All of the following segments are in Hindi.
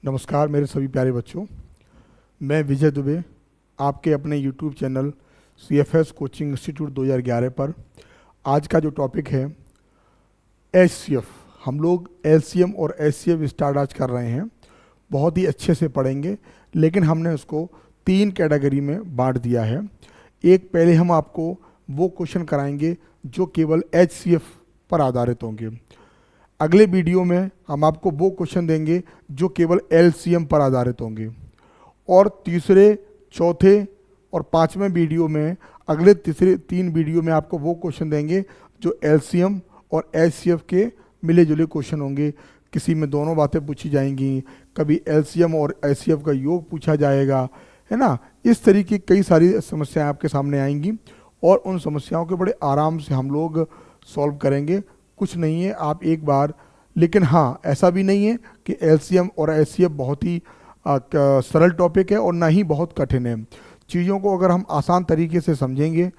नमस्कार मेरे सभी प्यारे बच्चों, मैं विजय दुबे आपके अपने YouTube channel CFS coaching institute 2011 पर आज का जो टॉपिक है HCF, हम लोग LCM और HCF स्टार्ट आज कर रहे हैं। बहुत ही अच्छे से पढ़ेंगे, लेकिन हमने उसको 3 कैटेगरी में बांट दिया है। एक, पहले हम आपको वो क्वेश्चन कराएंगे जो केवल HCF पर आधारित होंगे। अगले वीडियो में हम आपको वो क्वेश्चन देंगे जो केवल LCM पर आधारित होंगे। और तीसरे, चौथे और पांचवें वीडियो में, अगले तीसरे 3 वीडियो में आपको वो क्वेश्चन देंगे जो LCM और HCF के मिले जुले क्वेश्चन होंगे। किसी में दोनों बातें पूछी जाएंगी, कभी LCM और HCF का योग पूछा जाएगा, है ना। इस तरीके की कई सारी समस्याएं आपके सामने आएंगी और उन समस्याओं के बड़े आराम से हम लोग सॉल्व करेंगे। कुछ नहीं है, आप एक बार, लेकिन हाँ, ऐसा भी नहीं है कि LCM और HCF बहुत ही सरल टॉपिक है और ना ही बहुत कठिन है। चीज़ों को अगर हम आसान तरीके से समझेंगे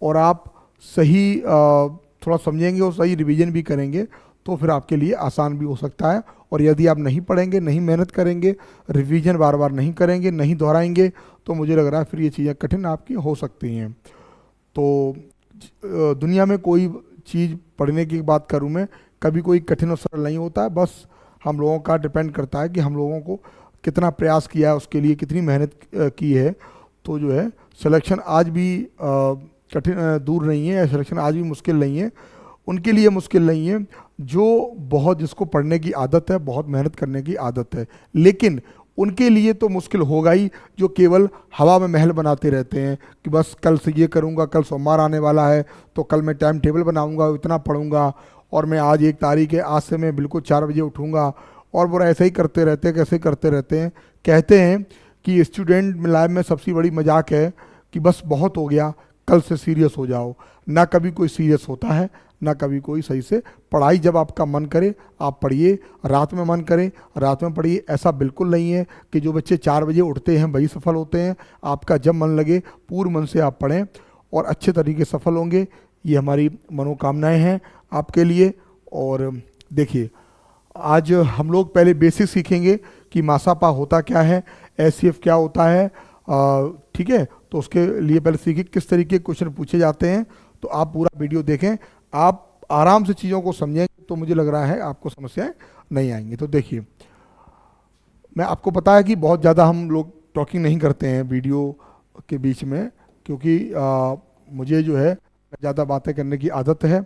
और आप सही थोड़ा समझेंगे और सही रिवीजन भी करेंगे तो फिर आपके लिए आसान भी हो सकता है। और यदि आप नहीं पढ़ेंगे, नहीं मेहनत करेंगे, रिवीजन बार बार नहीं करेंगे, नहीं दोहराएंगे, तो मुझे लग रहा है फिर ये चीज़ें कठिन आपकी हो सकती हैं। तो दुनिया में कोई चीज़ पढ़ने की बात करूं मैं, कभी कोई कठिन और सरल नहीं होता है। बस हम लोगों का डिपेंड करता है कि हम लोगों को कितना प्रयास किया है, उसके लिए कितनी मेहनत की है। तो जो है सिलेक्शन आज भी कठिन दूर नहीं है, सिलेक्शन आज भी मुश्किल नहीं है। उनके लिए मुश्किल नहीं है जो बहुत, जिसको पढ़ने की आदत है, बहुत मेहनत करने की आदत है। लेकिन उनके लिए तो मुश्किल होगा ही जो केवल हवा में महल बनाते रहते हैं कि बस कल से ये करूँगा, कल सोमवार आने वाला है तो कल मैं टाइम टेबल बनाऊँगा, इतना पढ़ूँगा, और मैं आज 1 तारीख है, आज से मैं बिल्कुल 4 बजे उठूँगा। और वो ऐसे ही करते रहते हैं, कैसे करते रहते हैं। कहते हैं कि स्टूडेंट लाइफ में सबसे बड़ी मजाक है कि बस बहुत हो गया, कल से सीरियस हो जाओ। ना कभी कोई सीरियस होता है, ना कभी कोई सही से पढ़ाई। जब आपका मन करे आप पढ़िए, रात में मन करे रात में पढ़िए। ऐसा बिल्कुल नहीं है कि जो बच्चे 4 बजे उठते हैं वही सफल होते हैं। आपका जब मन लगे पूर्ण मन से आप पढ़ें और अच्छे तरीके से सफल होंगे। ये हमारी मनोकामनाएं हैं आपके लिए। और देखिए, आज हम लोग पहले बेसिक सीखेंगे कि मासापा होता क्या है, HCF क्या होता है, ठीक है। तो उसके लिए पहले सीखिए किस तरीके के क्वेश्चन पूछे जाते हैं। तो आप पूरा वीडियो देखें, आप आराम से चीज़ों को समझेंगे तो मुझे लग रहा है आपको समस्याएं नहीं आएंगी। तो देखिए, मैं आपको पता है कि बहुत ज़्यादा हम लोग टॉकिंग नहीं करते हैं वीडियो के बीच में, क्योंकि मुझे जो है ज़्यादा बातें करने की आदत है।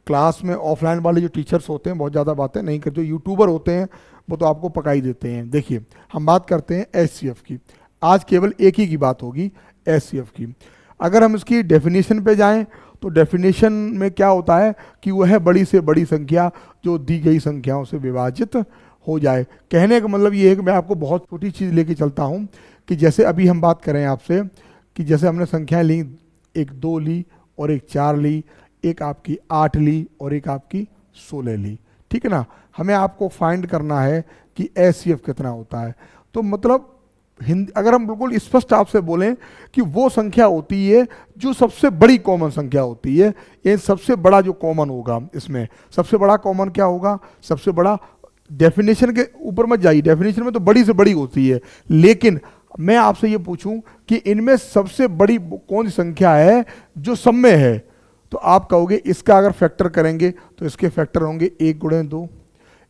क्लास में ऑफलाइन वाले जो टीचर्स होते हैं बहुत ज़्यादा बातें नहीं करते, जो यूट्यूबर होते हैं वो तो आपको पका ही देते हैं। देखिए, हम बात करते हैं HCF की। आज केवल एक ही की बात होगी, HCF की। अगर हम इसकी डेफिनेशन पे जाएं तो डेफिनेशन में क्या होता है कि वह है बड़ी से बड़ी संख्या जो दी गई संख्याओं से विभाजित हो जाए। कहने का मतलब ये है कि मैं आपको बहुत छोटी चीज़ लेके चलता हूँ कि जैसे अभी हम बात करें आपसे कि जैसे हमने संख्याएं ली, एक 2 ली और एक 4 ली, एक आपकी 8 ली और एक आपकी 16 ली, ठीक है ना। हमें आपको फाइंड करना है कि HCF कितना होता है। तो मतलब हिंदी, अगर हम बिल्कुल स्पष्ट आपसे बोलें कि वो संख्या होती है जो सबसे बड़ी कॉमन संख्या होती है। ये सबसे बड़ा जो कॉमन होगा, इसमें सबसे बड़ा कॉमन क्या होगा, सबसे बड़ा, डेफिनेशन के ऊपर मत जाइए, डेफिनेशन में तो बड़ी से बड़ी होती है। लेकिन मैं आपसे ये पूछूं कि इनमें सबसे बड़ी कौन सी संख्या है जो सब में है, तो आप कहोगे इसका अगर फैक्टर करेंगे तो इसके फैक्टर होंगे 1 गुणे 2,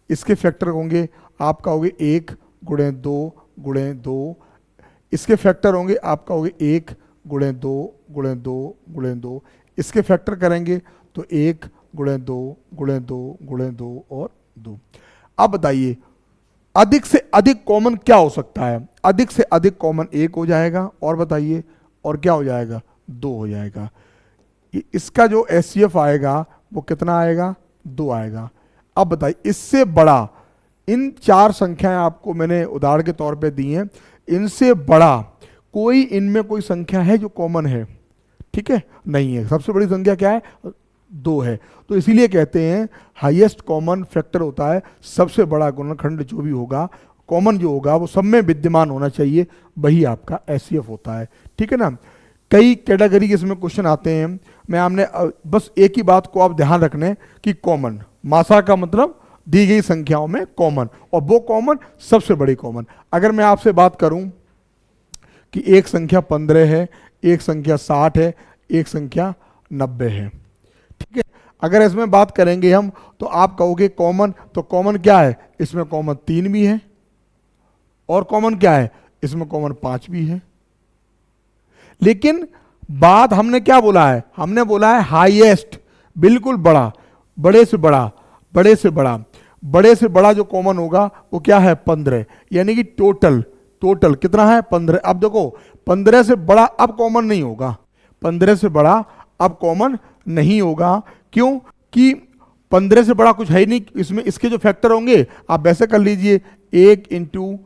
इसके फैक्टर होंगे आप कहोगे 1 गुणे 2 गुणे 2, इसके फैक्टर होंगे आप कहोगे 1 गुणे 2 गुणे 2 गुणे 2, इसके फैक्टर करेंगे तो 1 गुणे 2 गुणे 2 गुणे 2 और 2। अब बताइए अधिक से अधिक कॉमन क्या हो सकता है। अधिक से अधिक कॉमन 1 हो जाएगा, और बताइए, और क्या हो जाएगा, 2 हो जाएगा। इसका जो HCF आएगा वो कितना आएगा, 2 आएगा। अब बताइए इससे बड़ा, इन 4 संख्याएं आपको मैंने उदाहरण के तौर पे दी हैं, इनसे बड़ा कोई इनमें कोई संख्या है जो कॉमन है, ठीक है, नहीं है। सबसे बड़ी संख्या क्या है, 2 है। तो इसीलिए कहते हैं हाईएस्ट कॉमन फैक्टर होता है सबसे बड़ा गुणनखंड जो भी होगा, कॉमन जो होगा वो सब में विद्यमान होना चाहिए, वही आपका HCF होता है, ठीक है ना। कई कैटेगरी के इसमें क्वेश्चन आते हैं। मैं आपने बस एक ही बात को आप ध्यान रखने कि कॉमन, मासा का मतलब दी गई संख्याओं में कॉमन, और वो कॉमन सबसे बड़ी कॉमन। अगर मैं आपसे बात करूं कि एक संख्या 15 है, एक संख्या 60 है, एक संख्या 90 है, ठीक है, अगर इसमें बात करेंगे हम तो आप कहोगे कॉमन, तो कॉमन क्या है, इसमें कॉमन 3 भी है, और कॉमन क्या है, इसमें कॉमन 5 भी है। लेकिन बात हमने क्या बोला है, हमने बोला है हाईएस्ट, बिल्कुल बड़ा, बड़े से बड़ा, बड़े से बड़ा, बड़े से बड़ा जो कॉमन होगा वो क्या है 15, यानी कि टोटल, टोटल कितना है 15। अब देखो 15 से बड़ा अब कॉमन नहीं होगा, 15 से बड़ा अब कॉमन नहीं होगा, क्यों कि 15 से बड़ा कुछ है ही नहीं, इसमें इसके जो फैक्टर होंगे आप वैसे कर लीजिए, 1 इंटू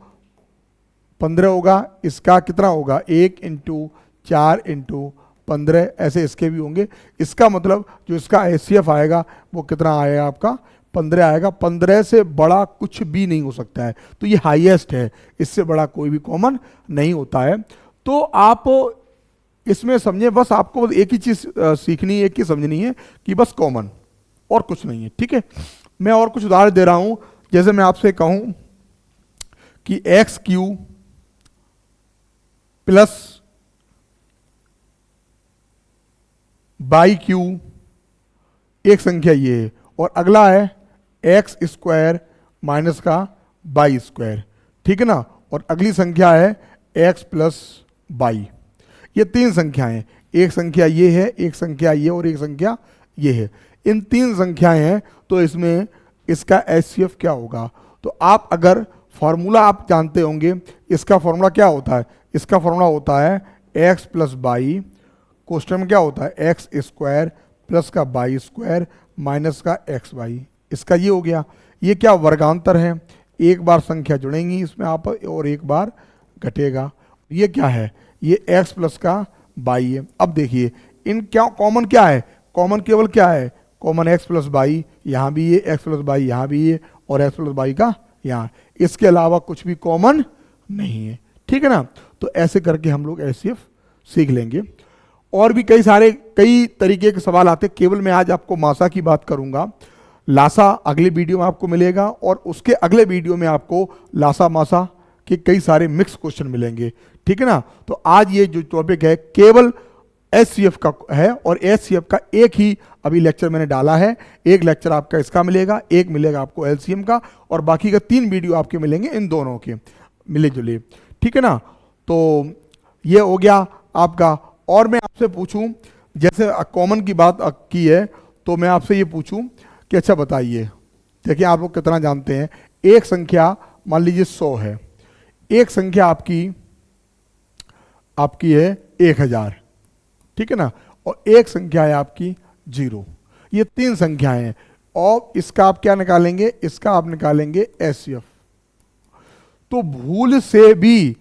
15 होगा, इसका कितना होगा 1 इंटू 4 इंटू 15, ऐसे इसके भी होंगे। इसका मतलब जो इसका एचसीएफ आएगा वो कितना आएगा आपका 15 आएगा। 15 से बड़ा कुछ भी नहीं हो सकता है, तो ये हाईएस्ट है, इससे बड़ा कोई भी कॉमन नहीं होता है। तो आप इसमें समझे, बस आपको बस एक ही चीज सीखनी है, एक ही समझनी है कि बस कॉमन और कुछ नहीं है, ठीक है। मैं और कुछ उदाहरण दे रहा हूं, जैसे मैं आपसे कहूं कि x Q plus by Q एक संख्या ये है, और अगला है एक्स स्क्वायर माइनस का बाई स्क्वायर, ठीक है ना, और अगली संख्या है एक्स प्लस बाई। ये 3 संख्याएं हैं, एक संख्या ये है, एक संख्या ये, और एक संख्या ये है। इन 3 संख्याएं हैं, तो इसमें इसका एचसीएफ क्या होगा। तो आप अगर फॉर्मूला आप जानते होंगे, इसका फॉर्मूला क्या होता है, इसका फॉर्मूला होता है एक्स प्लस बाई, क्वेश्चन में क्या होता है एक्स स्क्वायर प्लस का बाई स्क्वायर माइनस का एक्स बाई। इसका ये हो गया, ये क्या वर्गांतर है, एक बार संख्या जुड़ेंगी इसमें आप और एक बार घटेगा। ये क्या है, ये x प्लस का बाई है। अब देखिए इन क्या कॉमन क्या है, कॉमन केवल क्या है, कॉमन x प्लस बाई, यहाँ भी ये x प्लस बाई यहाँ भी ये, और x प्लस बाई का यहाँ, इसके अलावा कुछ भी कॉमन नहीं है, ठीक है ना। तो ऐसे करके हम लोग एचसीएफ सीख लेंगे। और भी कई तरीके के सवाल आते हैं, केवल मैं आज आपको मासा की बात करूंगा, लासा अगले वीडियो में आपको मिलेगा, और उसके अगले वीडियो में आपको लासा मासा के कई सारे मिक्स क्वेश्चन मिलेंगे, ठीक है ना। तो आज ये जो टॉपिक है केवल एचसीएफ का है, और एचसीएफ का एक ही अभी लेक्चर मैंने डाला है, एक लेक्चर आपका इसका मिलेगा, एक मिलेगा आपको एलसीएम का, और बाकी का 3 वीडियो आपके मिलेंगे इन दोनों के मिले जुले, ठीक है ना। तो ये हो गया आपका। और मैं आपसे पूछूं, जैसे कॉमन की बात की है, तो मैं आपसे ये पूछूं कि अच्छा बताइए, देखिए आप लोग कितना जानते हैं, एक संख्या मान लीजिए 100 है, एक संख्या आपकी है 1000, ठीक है ना, और एक संख्या है आपकी 0। ये 3 संख्याएं हैं, और इसका आप क्या निकालेंगे, इसका आप निकालेंगे एचसीएफ। तो भूल से भी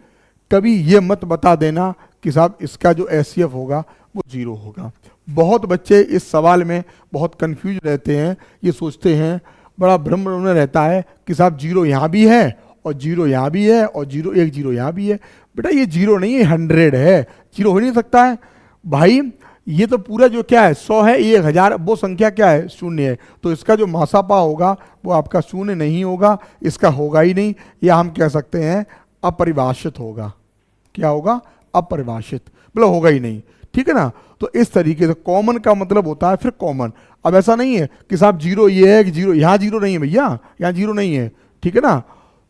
कभी ये मत बता देना कि साहब इसका जो एचसीएफ होगा वो 0 होगा। बहुत बच्चे इस सवाल में बहुत कंफ्यूज रहते हैं, ये सोचते हैं, बड़ा भ्रम उन्हें रहता है कि साहब 0 यहाँ भी है और 0 यहाँ भी है और 0 एक 0 यहाँ भी है। बेटा ये 0 नहीं है, 100 है, 0 हो नहीं सकता है भाई। ये तो पूरा जो क्या है 100 है, ये 1000, वो संख्या क्या है 0 है, तो इसका जो मासापा होगा वो आपका 0 नहीं होगा, इसका होगा ही नहीं, या हम कह सकते हैं अपरिभाषित होगा। क्या होगा, अपरिभाषित, मतलब होगा ही नहीं, ठीक है ना। तो इस तरीके से कॉमन का मतलब होता है फिर कॉमन। अब ऐसा नहीं है कि साहब 0 ये है कि 0 यहाँ 0 नहीं है भैया, यहाँ 0 नहीं है, ठीक है ना।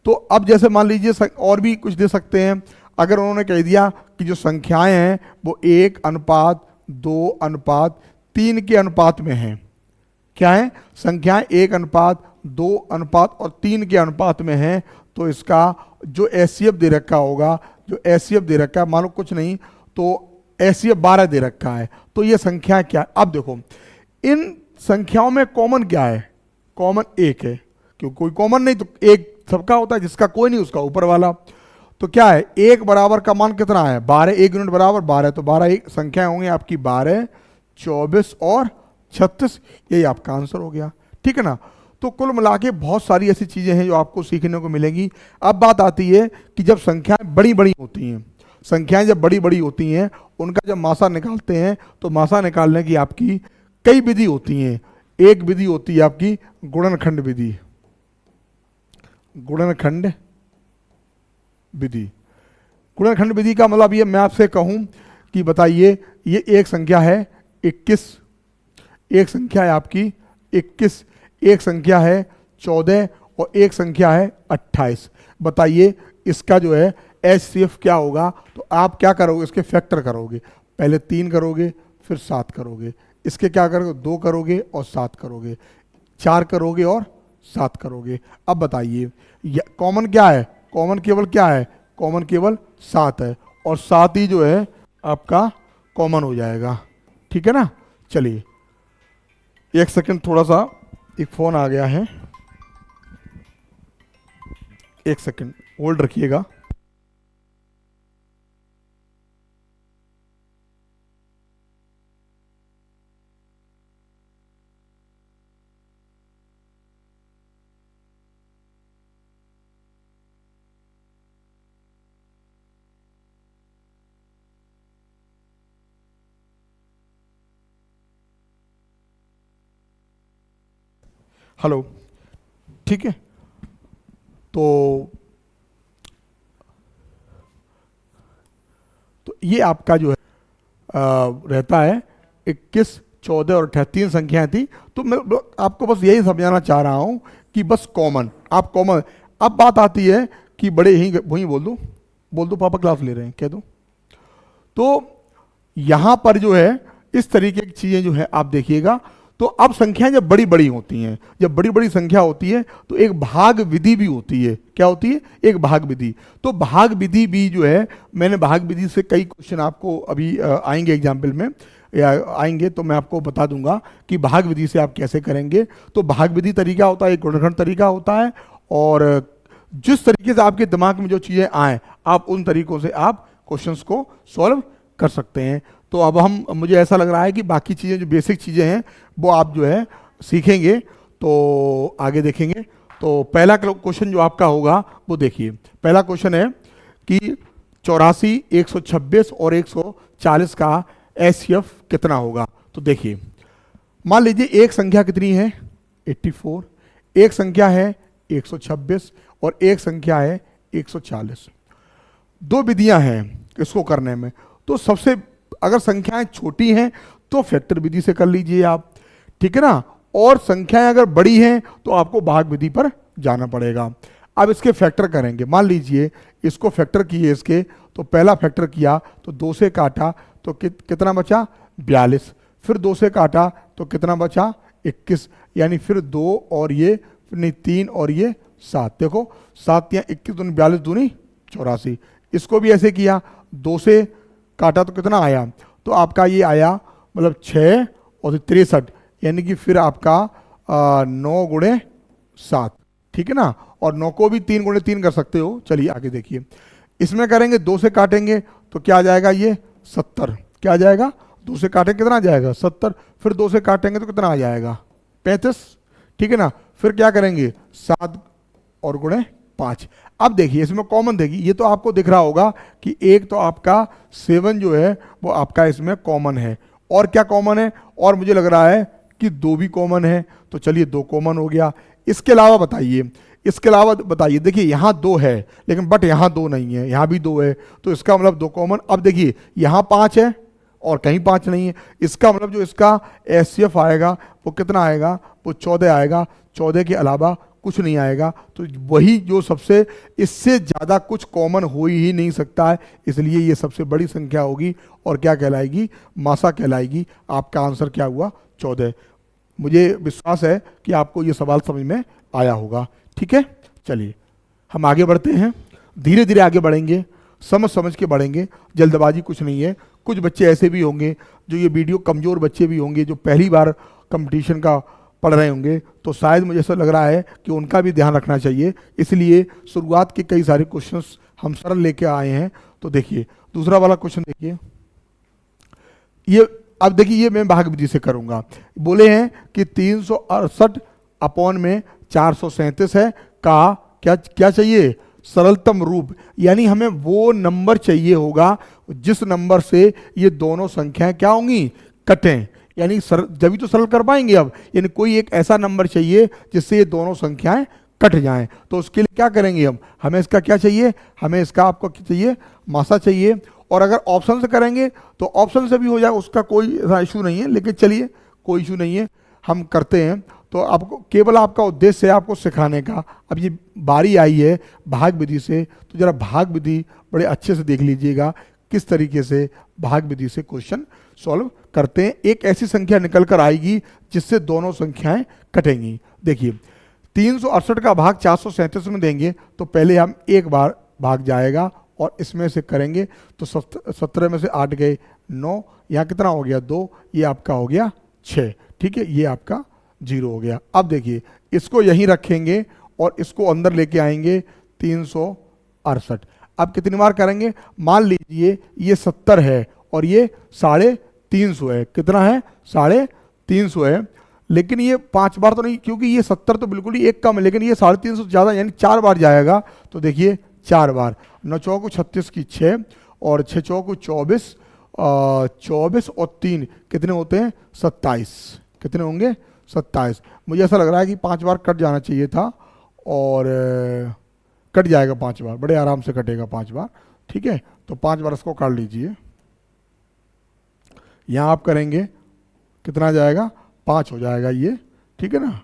तो अब जैसे मान लीजिए और भी कुछ दे सकते हैं, अगर उन्होंने कह दिया कि जो संख्याएं हैं वो 1:2:3 के अनुपात में हैं। क्या है, संख्याएं 1:2 और 3 के अनुपात में हैं, तो इसका जो एचसीएफ दे रखा होगा, जो एचसीएफ दे रखा है, मान लो कुछ नहीं तो एचसीएफ 12 दे रखा है, तो ये संख्या क्या है। अब देखो इन संख्याओं में कॉमन क्या है, कॉमन 1 है, क्योंकि कोई कॉमन नहीं तो 1 सबका होता है, जिसका कोई नहीं उसका ऊपर वाला। तो क्या है, 1 बराबर का मान कितना है 12, 1 यूनिट बराबर 12, तो 12 एक संख्याएं होंगी आपकी 12, 24 और 36, यही आपका आंसर हो गया, ठीक है ना। तो कुल मिला के बहुत सारी ऐसी चीजें हैं जो आपको सीखने को मिलेंगी। अब बात आती है कि जब संख्याएं बड़ी बड़ी होती हैं, संख्याएं जब बड़ी बड़ी होती हैं, उनका जब मासा निकालते हैं, तो मासा निकालने की आपकी कई विधि होती हैं। एक विधि होती है आपकी गुणनखंड विधि, गुणनखंड विधि। गुणनखंड विधि का मतलब ये मैं आपसे कहूं कि बताइए, ये एक संख्या है 21, एक संख्या है आपकी 21, एक संख्या है 14 और एक संख्या है 28। बताइए इसका जो है HCF क्या होगा? तो आप क्या करोगे, इसके फैक्टर करोगे, पहले 3 करोगे फिर 7 करोगे, इसके क्या करोगे 2 करोगे और 7 करोगे, 4 करोगे और 7 करोगे। अब बताइए कॉमन क्या है? कॉमन केवल क्या है? कॉमन केवल 7 है और 7 ही जो है आपका कॉमन हो जाएगा। ठीक है ना। चलिए एक सेकंड, थोड़ा सा एक फोन आ गया है, एक सेकंड होल्ड रखिएगा। हेलो, ठीक है। तो ये आपका जो है रहता है 21, 14 और 28, 3 संख्याएं थी। तो मैं आपको बस यही समझाना चाह रहा हूं कि बस कॉमन, आप कॉमन। अब बात आती है कि बड़े ही वही बोल दो पापा क्लास ले रहे हैं कह दो। तो यहां पर जो है इस तरीके की चीजें जो है आप देखिएगा। तो अब संख्याएं जब बड़ी बड़ी होती हैं, जब बड़ी बड़ी संख्या होती है तो एक भाग विधि भी होती है। क्या होती है? एक भाग विधि। तो भाग विधि भी जो है, मैंने भाग विधि से कई क्वेश्चन आपको अभी आएंगे एग्जाम्पल में या आएंगे तो मैं आपको बता दूंगा कि भाग विधि से आप कैसे करेंगे। तो भाग विधि तरीका होता है, एक गुणनखंड तरीका होता है, और जिस तरीके से आपके दिमाग में जो चीज़ें आए आप उन तरीकों से आप क्वेश्चंस को सॉल्व कर सकते हैं। तो अब मुझे ऐसा लग रहा है कि बाकी चीज़ें जो बेसिक चीज़ें हैं वो आप जो है सीखेंगे तो आगे देखेंगे। तो पहला क्वेश्चन जो आपका होगा वो देखिए, पहला क्वेश्चन है कि 84, 126 और 140 का HCF कितना होगा? तो देखिए मान लीजिए एक संख्या कितनी है 84, एक संख्या है 126 और एक संख्या है 140। दो विधियां हैं इसको करने में। तो सबसे अगर संख्याएं छोटी हैं तो फैक्टर विधि से कर लीजिए आप, ठीक है ना। और संख्याएं अगर बड़ी हैं तो आपको भाग विधि पर जाना पड़ेगा। अब इसके फैक्टर करेंगे। मान लीजिए इसको फैक्टर किए इसके, तो पहला फैक्टर किया तो 2 से काटा तो कितना बचा 42, फिर 2 से काटा तो कितना बचा 21, यानी फिर 2 और ये नहीं 3 और ये 7। देखो 7 या 21 दूनी 42 दूनी 84। इसको भी ऐसे किया, 2 से काटा तो कितना आया, तो आपका ये आया मतलब 6 और 63, यानी कि फिर आपका 9 गुणे 7, ठीक है ना। और 9 को भी 3 गुणे 3 कर सकते हो। चलिए आगे देखिए, इसमें करेंगे 2 से काटेंगे तो क्या आ जाएगा ये 70। क्या आ जाएगा? 2 से काटेंगे कितना आ जाएगा 70, फिर 2 से काटेंगे तो कितना आ जाएगा 35, ठीक है ना। फिर क्या करेंगे 7 और गुणे 5। अब देखिए इसमें कॉमन देखिए, ये तो आपको दिख रहा होगा कि एक तो आपका 7 जो है वो आपका इसमें कॉमन है। और क्या कॉमन है? और मुझे लग रहा है कि 2 भी कॉमन है। तो चलिए 2 कॉमन हो गया। इसके अलावा बताइए, इसके अलावा बताइए, देखिए यहाँ 2 है लेकिन बट यहाँ 2 नहीं है, यहाँ भी 2 है, तो इसका मतलब 2 कॉमन। अब देखिए यहाँ 5 है और कहीं 5 नहीं है, इसका मतलब जो इसका HCF आएगा वो कितना आएगा, वो 14 आएगा। 14 के अलावा कुछ नहीं आएगा। तो वही जो सबसे, इससे ज़्यादा कुछ कॉमन हो ही नहीं सकता है, इसलिए ये सबसे बड़ी संख्या होगी और क्या कहलाएगी, मासा कहलाएगी। आपका आंसर क्या हुआ 14। मुझे विश्वास है कि आपको ये सवाल समझ में आया होगा, ठीक है। चलिए हम आगे बढ़ते हैं, धीरे धीरे आगे बढ़ेंगे, समझ समझ के बढ़ेंगे, जल्दबाजी कुछ नहीं है। कुछ बच्चे ऐसे भी होंगे जो ये वीडियो, कमज़ोर बच्चे भी होंगे जो पहली बार कंपटीशन का पढ़ रहे होंगे, तो शायद मुझे ऐसा लग रहा है कि उनका भी ध्यान रखना चाहिए। इसलिए शुरुआत के कई सारे क्वेश्चंस हम सरल लेके आए हैं। तो देखिए दूसरा वाला क्वेश्चन देखिए, ये अब देखिए ये मैं भाग विधि से करूंगा। बोले हैं कि 368 अपॉन में 437 है का क्या क्या चाहिए, सरलतम रूप, यानी हमें वो नंबर चाहिए होगा जिस नंबर से ये दोनों संख्याएं क्या होंगी, कटें, यानी जब भी तो सरल कर पाएंगे। अब यानी कोई एक ऐसा नंबर चाहिए जिससे ये दोनों संख्याएं कट जाएं। तो उसके लिए क्या करेंगे हम, हमें इसका क्या चाहिए, हमें इसका आपको क्या चाहिए, मासा चाहिए। और अगर ऑप्शन से करेंगे तो ऑप्शन से भी हो जाए, उसका कोई इशू नहीं है, लेकिन चलिए कोई इशू नहीं है, हम करते हैं। तो आपको केवल आपका उद्देश्य है आपको सिखाने का। अब ये बारी आई है भाग विधि से, तो जरा भाग विधि बड़े अच्छे से देख लीजिएगा किस तरीके से भाग विधि से क्वेश्चन सॉल्व करते हैं। एक ऐसी संख्या निकल कर आएगी जिससे दोनों संख्याएं कटेंगी। देखिए 368 का भाग 437 में देंगे तो पहले हम एक बार भाग जाएगा और इसमें से करेंगे तो 17 में से 8 गए 9, यहाँ कितना हो गया 2, ये आपका हो गया 6, ठीक है, ये आपका 0 हो गया। अब देखिए इसको यहीं रखेंगे और इसको अंदर लेके आएंगे 368। अब कितनी बार करेंगे, मान लीजिए ये 70 है और ये 350 है, कितना है 350 है, लेकिन ये 5 बार तो नहीं, क्योंकि ये 70 तो बिल्कुल ही एक कम है, लेकिन ये 350 ज़्यादा, यानी 4 बार जाएगा। तो देखिए 4 बार, 9 चौको 36 की 6 और 6 चौको 24, 24 और 3 कितने होते हैं 27, कितने होंगे 27। मुझे ऐसा लग रहा है कि 5 बार कट जाना चाहिए था और कट जाएगा 5 बार, बड़े आराम से कटेगा 5 बार, ठीक है। तो 5 बार इसको काट लीजिए, यहाँ आप करेंगे कितना जाएगा 5 हो जाएगा ये, ठीक है ना,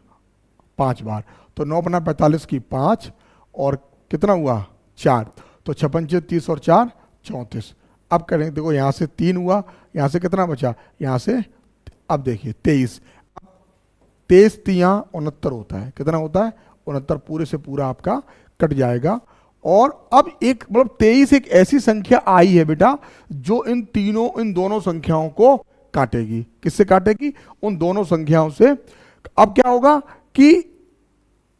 5 बार। तो 9 अपना 45 की 5 और कितना हुआ 4, तो 56 30 और 4 34। अब करेंगे, देखो यहाँ से 3 हुआ, यहाँ से कितना बचा, यहाँ से अब देखिए 23, 23 3 69 होता है, कितना होता है 69, पूरे से पूरा आपका कट जाएगा। और अब एक मतलब 23 एक ऐसी संख्या आई है बेटा जो इन दोनों संख्याओं को काटेगी। किससे काटेगी, उन दोनों संख्याओं से। अब क्या होगा कि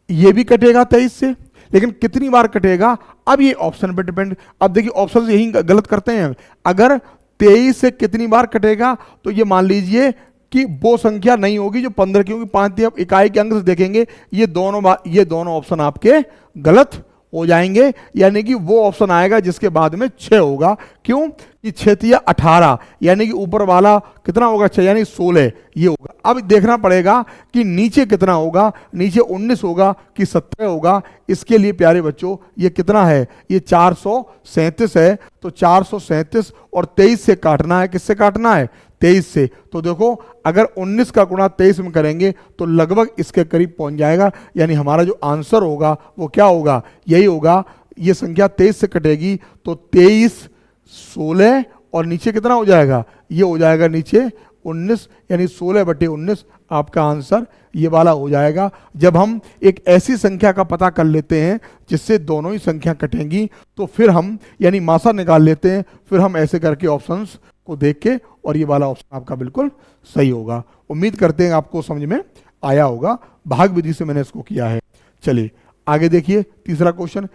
ये भी कटेगा 23 से, लेकिन कितनी बार कटेगा, अब ये ऑप्शन पे डिपेंड। अब देखिए ऑप्शन यही गलत करते हैं, अगर 23 से कितनी बार कटेगा तो ये मान लीजिए कि वो संख्या नहीं होगी जो 15, क्योंकि 5 इकाई के अंक से देखेंगे ये दोनों ऑप्शन आपके गलत हो जाएंगे, यानी कि वो ऑप्शन आएगा जिसके बाद में 6 होगा। क्यों कि 6 18, यानी कि ऊपर वाला कितना होगा 6, यानी 16 ये होगा। अब देखना पड़ेगा कि नीचे कितना होगा, नीचे 19 होगा कि 17 होगा। इसके लिए प्यारे बच्चों ये कितना है, ये 437 है। तो 437 और 23 से काटना है, किससे काटना है 23 से। तो देखो अगर 19 का गुणा 23 में करेंगे तो लगभग इसके करीब पहुंच जाएगा, यानी हमारा जो आंसर होगा वो क्या होगा, यही होगा। ये संख्या 23 से कटेगी तो 23 16 और नीचे कितना हो जाएगा, ये हो जाएगा नीचे 19, यानी 16/19 आपका आंसर ये वाला हो जाएगा। जब हम एक ऐसी संख्या का पता कर लेते हैं जिससे दोनों ही संख्या कटेंगी तो फिर हम यानी मासा निकाल लेते हैं, फिर हम ऐसे करके ऑप्शंस को देख के, और ये वाला ऑप्शन आपका बिल्कुल सही होगा। उम्मीद करते हैं आपको समझ में आया होगा, भाग विधि से मैंने इसको किया है। चलिए आगे देखिए तीसरा क्वेश्चन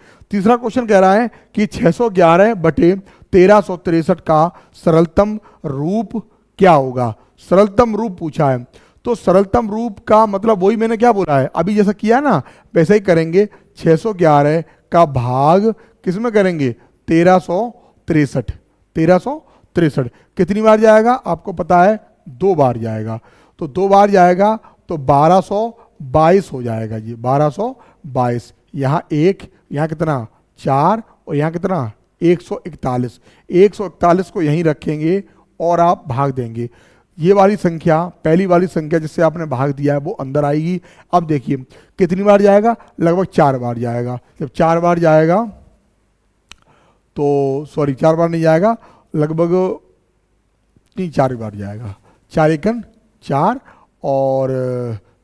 कह रहा है कि 611/1363 का सरलतम रूप क्या होगा। सरलतम रूप पूछा है, तो सरलतम रूप का मतलब वही मैंने क्या बोला है, अभी जैसा किया ना वैसे ही करेंगे। 611 का भाग किस में करेंगे 1363 कितनी बार जाएगा आपको पता है 2 बार जाएगा। तो 2 बार जाएगा तो 1222 हो जाएगा जी, 1222। यहाँ 1, यहाँ कितना 4 और यहाँ कितना 141। 141 को यहीं रखेंगे और आप भाग देंगे। ये वाली संख्या, पहली वाली संख्या जिससे आपने भाग दिया है वो अंदर आएगी। अब देखिए कितनी बार जाएगा, लगभग 4 बार जाएगा। जब 4 बार जाएगा तो 4 बार नहीं जाएगा, लगभग 4 बार जाएगा। 4 एकन 4 और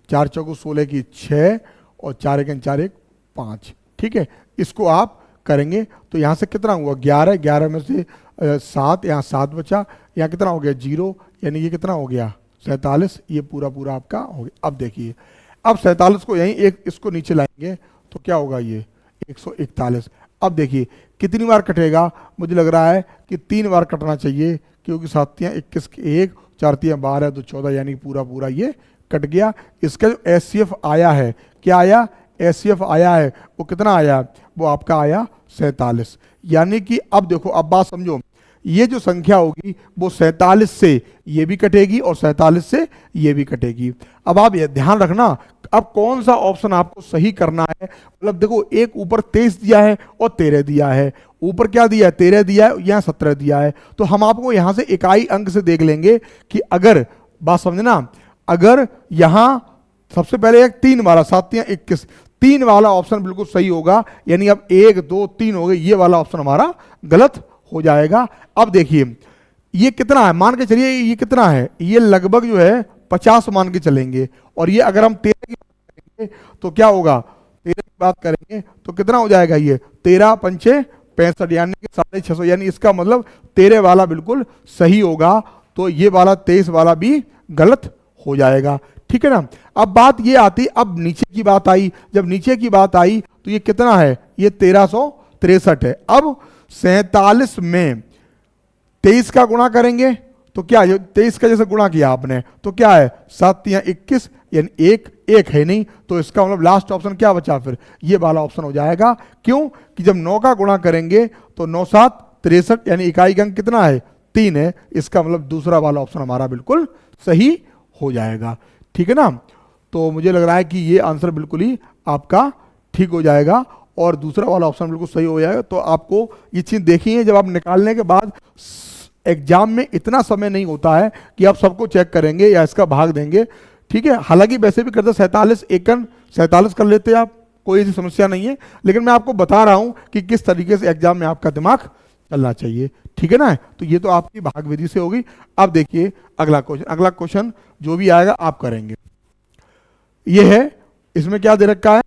4 चौको 16 की 6 और 4 एकन 4 1 5, ठीक है। इसको आप करेंगे तो यहाँ से कितना हुआ 11, 11 में से 7, यहाँ 7 बचा, यहाँ कितना हो गया 0, यानी ये कितना हो गया 47। ये पूरा आपका हो गया। अब देखिए अब 47 को यहीं एक इसको नीचे लाएंगे तो क्या होगा ये 141। अब देखिए कितनी बार कटेगा, मुझे लग रहा है कि 3 बार कटना चाहिए, क्योंकि 7 × 21 1, 4 × 12 तो 14, यानी पूरा ये कट गया। इसका जो एचसीएफ आया है, क्या आया एचसीएफ आया है, वो कितना आया, वो आपका आया 47। यानी कि अब देखो अब बात समझो, ये जो संख्या होगी वो 47 से ये भी कटेगी और 47 से ये भी कटेगी। अब आप ये ध्यान रखना, अब कौन सा ऑप्शन आपको सही करना है। मतलब देखो, एक ऊपर 23 दिया है और 13 दिया है, ऊपर क्या दिया है 13 दिया है, यहाँ 17 दिया है। तो हम आपको यहाँ से इकाई अंक से देख लेंगे कि अगर, बात समझना, अगर यहाँ सबसे पहले एक 3 वाला 7 या 21, 3 वाला ऑप्शन बिल्कुल सही होगा, यानी अब 1 2 3 हो गए, ये वाला ऑप्शन हमारा गलत हो जाएगा। अब देखिए ये कितना है, मान के चलिए ये कितना है, ये लगभग जो है 50 मान के चलेंगे। और ये अगर हम 13 की बात करेंगे तो क्या होगा, 13 की बात करेंगे तो कितना हो जाएगा, ये 13 पंचे 65 यानी कि 650, यानी इसका मतलब 13 वाला बिल्कुल सही होगा। तो ये वाला 23 वाला भी गलत हो जाएगा, ठीक है ना। अब बात ये आती, अब नीचे की बात आई, जब नीचे की बात आई तो ये कितना है, ये 1363 है। अब 47 में 23 का गुणा करेंगे तो क्या, 23 का जैसे गुणा किया आपने तो क्या है 7 या 21, यानी एक है नहीं, तो इसका मतलब लास्ट ऑप्शन क्या बचा, फिर ये वाला ऑप्शन हो जाएगा। क्यों कि जब 9 का गुणा करेंगे तो 9 7 63, यानी इकाई अंक कितना है 3 है, इसका मतलब दूसरा वाला ऑप्शन हमारा बिल्कुल सही हो जाएगा, ठीक है ना। तो मुझे लग रहा है कि ये आंसर बिल्कुल ही आपका ठीक हो जाएगा और दूसरा वाला ऑप्शन बिल्कुल सही हो जाएगा। तो आपको ये चीज़ देखिए, जब आप निकालने के बाद एग्जाम में इतना समय नहीं होता है कि आप सबको चेक करेंगे या इसका भाग देंगे, ठीक है। हालांकि वैसे भी करते 47 एकन 47 कर लेते हैं आप, कोई ऐसी समस्या नहीं है, लेकिन मैं आपको बता रहा हूं कि किस तरीके से एग्जाम में आपका दिमाग चलना चाहिए, ठीक है ना। तो ये तो आपकी भाग विधि से होगी। अब देखिए अगला क्वेश्चन जो भी आएगा आप करेंगे। ये है, इसमें क्या दे रखा है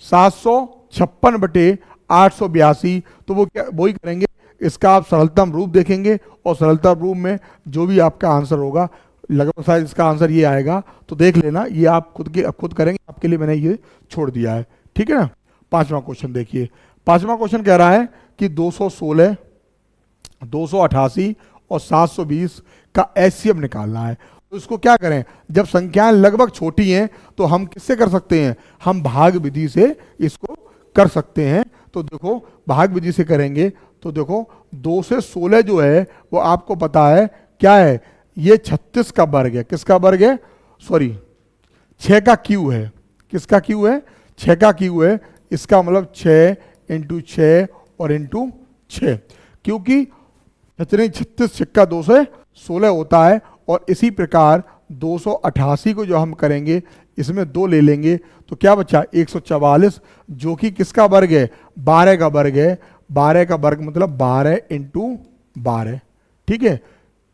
756 बटे 882, तो वो क्या, वही करेंगे। इसका आप सरलतम रूप देखेंगे और सरलतम रूप में जो भी आपका आंसर होगा, लगभग शायद इसका आंसर ये आएगा, तो देख लेना, ये आप खुद करेंगे, आपके लिए मैंने ये छोड़ दिया है, ठीक है ना। 5वां क्वेश्चन देखिए, 5वां क्वेश्चन कह रहा है कि 216, 288 और 720 का एचसीएफ निकालना है। तो इसको क्या करें, जब संख्याएं लगभग छोटी हैं तो हम किससे कर सकते हैं, हम भाग विधि से इसको कर सकते हैं। तो देखो भाग विधि से करेंगे तो देखो 2 से 16 जो है वो आपको पता है क्या है, ये 36 का वर्ग है। किसका वर्ग है, सॉरी 6 का क्यू है। किसका क्यू है, 6 का क्यू है। इसका मतलब 6 इंटू 6 और इंटू 6, क्योंकि 36 छिक्का 2 से 16 होता है। और इसी प्रकार 288 को जो हम करेंगे, इसमें 2 ले लेंगे तो क्या बचा 144, जो कि किसका वर्ग है, 12 का वर्ग है। 12 का वर्ग मतलब 12 इंटू 12, ठीक है।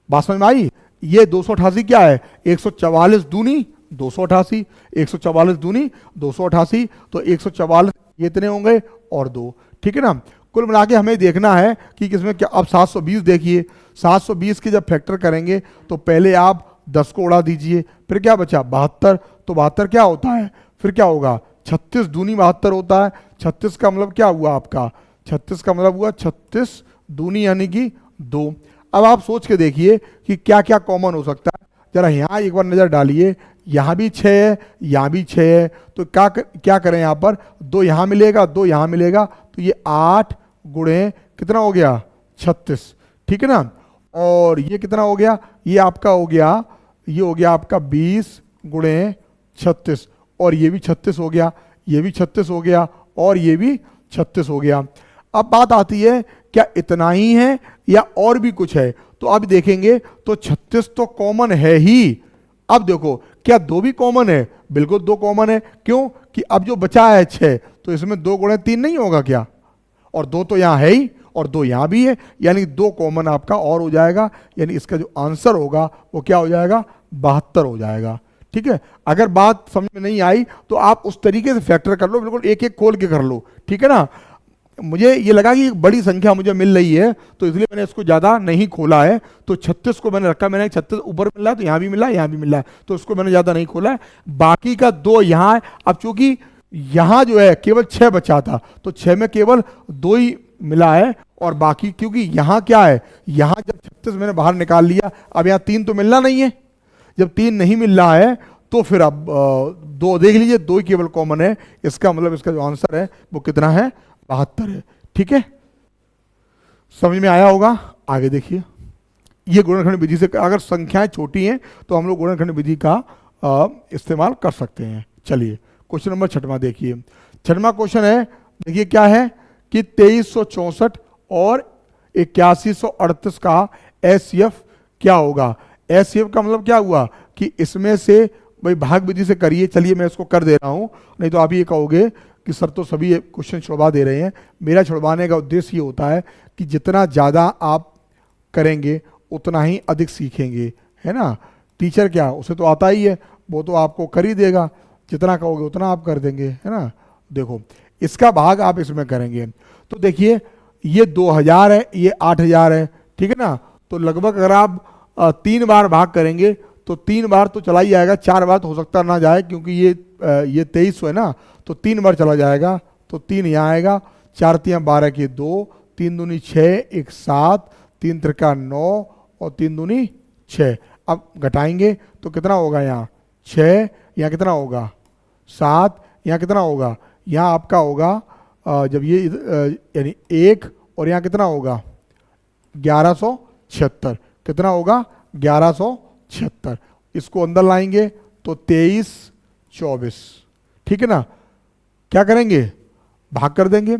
बात समझ में आई। ये 288 क्या है, 144 दूनी 288, 144 दूनी 288, तो 144 ये इतने होंगे और 2, ठीक है ना। कुल मिला के हमें देखना है कि किसमें क्या। अब 720 देखिए, 720 की जब फैक्टर करेंगे तो पहले आप 10 को उड़ा दीजिए, फिर क्या बचा 72, तो 72 क्या होता है, फिर क्या होगा 36 दूनी 72 होता है। 36 का मतलब क्या हुआ आपका, 36 का मतलब हुआ 36 दूनी यानी कि 2। अब आप सोच के देखिए कि क्या क्या कॉमन हो सकता है, जरा यहाँ एक बार नजर डालिए, यहाँ भी 6 है, यहाँ भी 6 है, तो क्या करें, यहाँ पर 2 यहाँ मिलेगा 2 यहाँ मिलेगा, तो ये 8 गुणे कितना हो गया 36, ठीक है ना। और ये कितना हो गया, ये आपका हो गया, ये हो गया आपका 20 गुणे 36, और ये भी 36 हो गया, ये भी 36 हो गया, और ये भी 36 हो गया। अब बात आती है क्या इतना ही है या और भी कुछ है, तो अब देखेंगे तो 36 तो कॉमन है ही। अब देखो क्या 2 भी कॉमन है, बिल्कुल 2 कॉमन है। क्यों कि अब जो बचा है 6, तो इसमें 2 गुणे 3 नहीं होगा क्या, और 2 तो यहाँ है ही और 2 यहाँ भी है, यानी 2 कॉमन आपका और हो जाएगा, यानी इसका जो आंसर होगा वो क्या हो जाएगा 72 हो जाएगा, ठीक है। अगर बात समझ में नहीं आई तो आप उस तरीके से फैक्टर कर लो, बिल्कुल एक एक खोल के कर लो, ठीक है ना। मुझे ये लगा कि एक बड़ी संख्या मुझे मिल रही है तो इसलिए मैंने इसको ज़्यादा नहीं खोला है, तो 36 को मैंने रखा, मैंने 36 ऊपर मिल रहा है तो यहाँ भी मिला है, यहाँ भी मिला है, तो इसको मैंने ज़्यादा नहीं खोला है। बाकी का 2 यहाँ है। अब चूंकि यहाँ जो है केवल 6 बचा था तो 6 में केवल 2 ही मिला है, और बाकी क्योंकि यहाँ क्या है, यहाँ जब 36 मैंने बाहर निकाल लिया, अब यहाँ 3 तो मिलना नहीं है। जब 3 नहीं मिल रहा है तो फिर अब 2 देख लीजिए, 2 केवल कॉमन है, इसका मतलब इसका जो आंसर है वो कितना है 72 है, ठीक है। समझ में आया होगा। आगे देखिए, ये गुणनखंड विधि से अगर संख्याएं छोटी हैं तो हम लोग गुणनखंड विधि का इस्तेमाल कर सकते हैं। चलिए क्वेश्चन नंबर 6वां देखिए। 6वां क्वेश्चन है, देखिए क्या है कि 2364 और 8138 का एचसीएफ क्या होगा। एचसीएफ का मतलब क्या हुआ कि इसमें से भाई भाग विधि से करिए। चलिए मैं इसको कर दे रहा हूं, नहीं तो आप ये कहोगे कि सर तो सभी क्वेश्चन छुड़वा दे रहे हैं। मेरा छुड़वाने का उद्देश्य ये होता है कि जितना ज़्यादा आप करेंगे उतना ही अधिक सीखेंगे, है ना। टीचर क्या, उसे तो आता ही है, वो तो आपको कर ही देगा, जितना कहोगे उतना आप कर देंगे, है ना। देखो इसका भाग आप इसमें करेंगे तो देखिए ये 2000 है, ये 8000 है, ठीक है ना। तो लगभग अगर आप 3 बार भाग करेंगे तो 3 बार तो चला ही जाएगा, 4 बार तो हो सकता ना जाए क्योंकि ये 2300 है ना, तो 3 बार चला जाएगा। तो 3 यहाँ आएगा, 4 3 12 की 2, 3 दूनी 6, 1 7, 3 त्रिका 9 और 3 दूनी 6। अब घटाएंगे तो कितना होगा, यहाँ 6, यहाँ कितना होगा 7, यहाँ कितना होगा, यहाँ आपका होगा जब ये यानी 1 और यहाँ कितना होगा 1176, कितना होगा 1176। इसको अंदर लाएंगे तो 23 24, ठीक है ना। क्या करेंगे, भाग कर देंगे।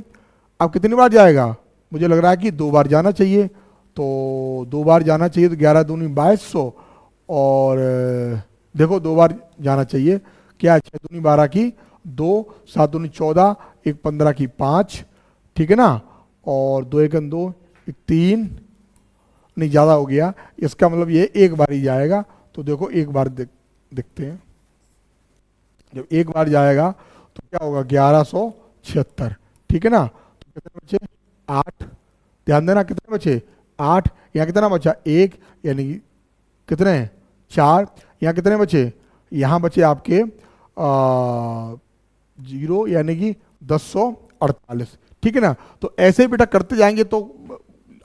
अब कितनी बार जाएगा, मुझे लग रहा है कि 2 बार जाना चाहिए, तो 2 बार जाना चाहिए। तो 11 दूनी 2200 और देखो 2 बार जाना चाहिए, क्या है 6 दूनी 12 की 2, 7 दूनी 14, 1 15 की 5, ठीक है ना। और 2 1 2, 1 3, नहीं ज़्यादा हो गया, इसका मतलब ये 1 बार ही जाएगा। तो देखो 1 बार देखते हैं, जब 1 बार जाएगा तो क्या होगा 1176, ठीक है ना। तो कितने बचे 8, ध्यान देना कितने बचे 8, यहाँ कितना बचा 1, यानी कितने 4, यहाँ कितने बचे, यहाँ बचे आपके 0 यानी कि 1048, ठीक है ना। तो ऐसे ही बेटा करते जाएंगे तो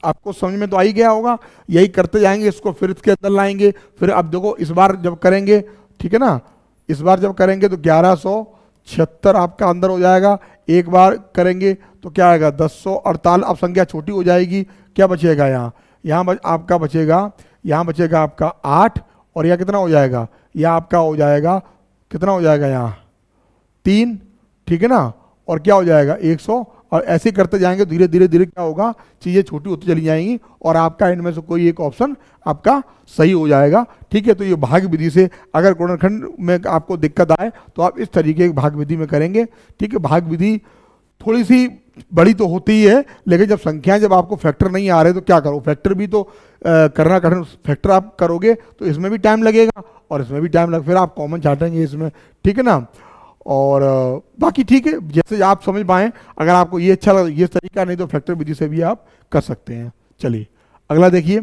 आपको समझ में तो आ ही गया होगा, यही करते जाएंगे, इसको फिर इसके अंदर लाएंगे। फिर अब देखो इस बार जब करेंगे, ठीक है ना, इस बार जब करेंगे तो 1176 आपका अंदर हो जाएगा। 1 बार करेंगे तो क्या आएगा 1048। अब संख्या छोटी हो जाएगी, क्या बचेगा यहाँ आपका बचेगा, यहाँ बचेगा आपका 8 और यह कितना हो जाएगा, यह आपका हो जाएगा कितना हो जाएगा यहाँ 3, ठीक है ना। और क्या हो जाएगा 100। और ऐसे करते जाएंगे धीरे धीरे धीरे क्या होगा, चीज़ें छोटी होती चली जाएंगी और आपका इनमें से कोई एक ऑप्शन आपका सही हो जाएगा, ठीक है। तो ये भाग विधि से अगर गुणनखंड में आपको दिक्कत आए तो आप इस तरीके की भाग विधि में करेंगे, ठीक है। भाग विधि थोड़ी सी बड़ी तो होती ही है, लेकिन जब संख्याएं जब आपको फैक्टर नहीं आ रहे तो क्या करो, फैक्टर भी तो करना कठिन, फैक्टर आप करोगे तो इसमें भी टाइम लगेगा और इसमें भी टाइम लग, फिर आप कॉमन छाटेंगे इसमें, ठीक है ना। और बाकी ठीक है, जैसे आप समझ पाएँ, अगर आपको ये अच्छा लगा ये तरीका, नहीं तो फैक्टर विधि से भी आप कर सकते हैं। चलिए अगला देखिए,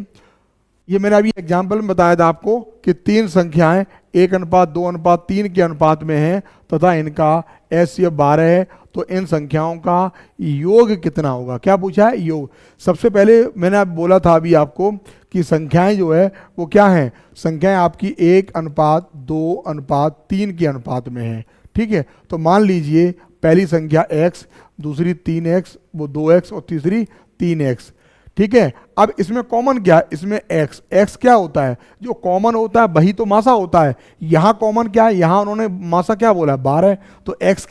ये मैंने अभी एग्जाम्पल में बताया था आपको कि 3 संख्याएं 1:2:3 के अनुपात में हैं तथा इनका एचसीएफ 12 है, तो इन संख्याओं का योग कितना होगा। क्या पूछा है, योग। सबसे पहले मैंने अब बोला था अभी आपको कि संख्याएं जो है वो क्या हैं, संख्याएं आपकी 1:2:3 के अनुपात में है, ठीक है। तो मान लीजिए पहली संख्या x, दूसरी 3x, वो 2x और तीसरी 3x, ठीक है। अब इसमें कॉमन क्या है, इसमें x क्या होता है, जो कॉमन होता है वही तो मासा होता है। यहाँ कॉमन क्या है, यहाँ उन्होंने मासा क्या बोला है 12, तो x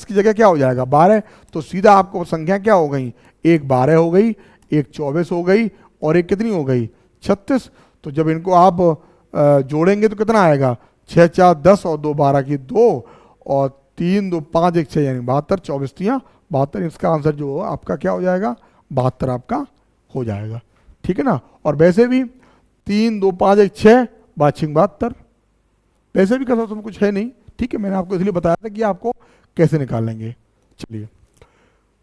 की जगह क्या हो जाएगा 12। तो सीधा आपको संख्या क्या हो गई, एक 12 हो गई, एक 24 हो गई और एक कितनी हो गई 36। तो जब इनको आप जोड़ेंगे तो कितना आएगा 6 4 10 और 2 12 की 2 और 3 2 5 1 6 यानी 72, 24 3 72। इसका आंसर जो आपका क्या हो जाएगा 72 आपका हो जाएगा, ठीक है ना। और वैसे भी 3 2 5 1 6 बाछिंग 72, वैसे भी कसम तो कुछ है नहीं, ठीक है। मैंने आपको इसलिए बताया था कि आपको कैसे निकालेंगे। चलिए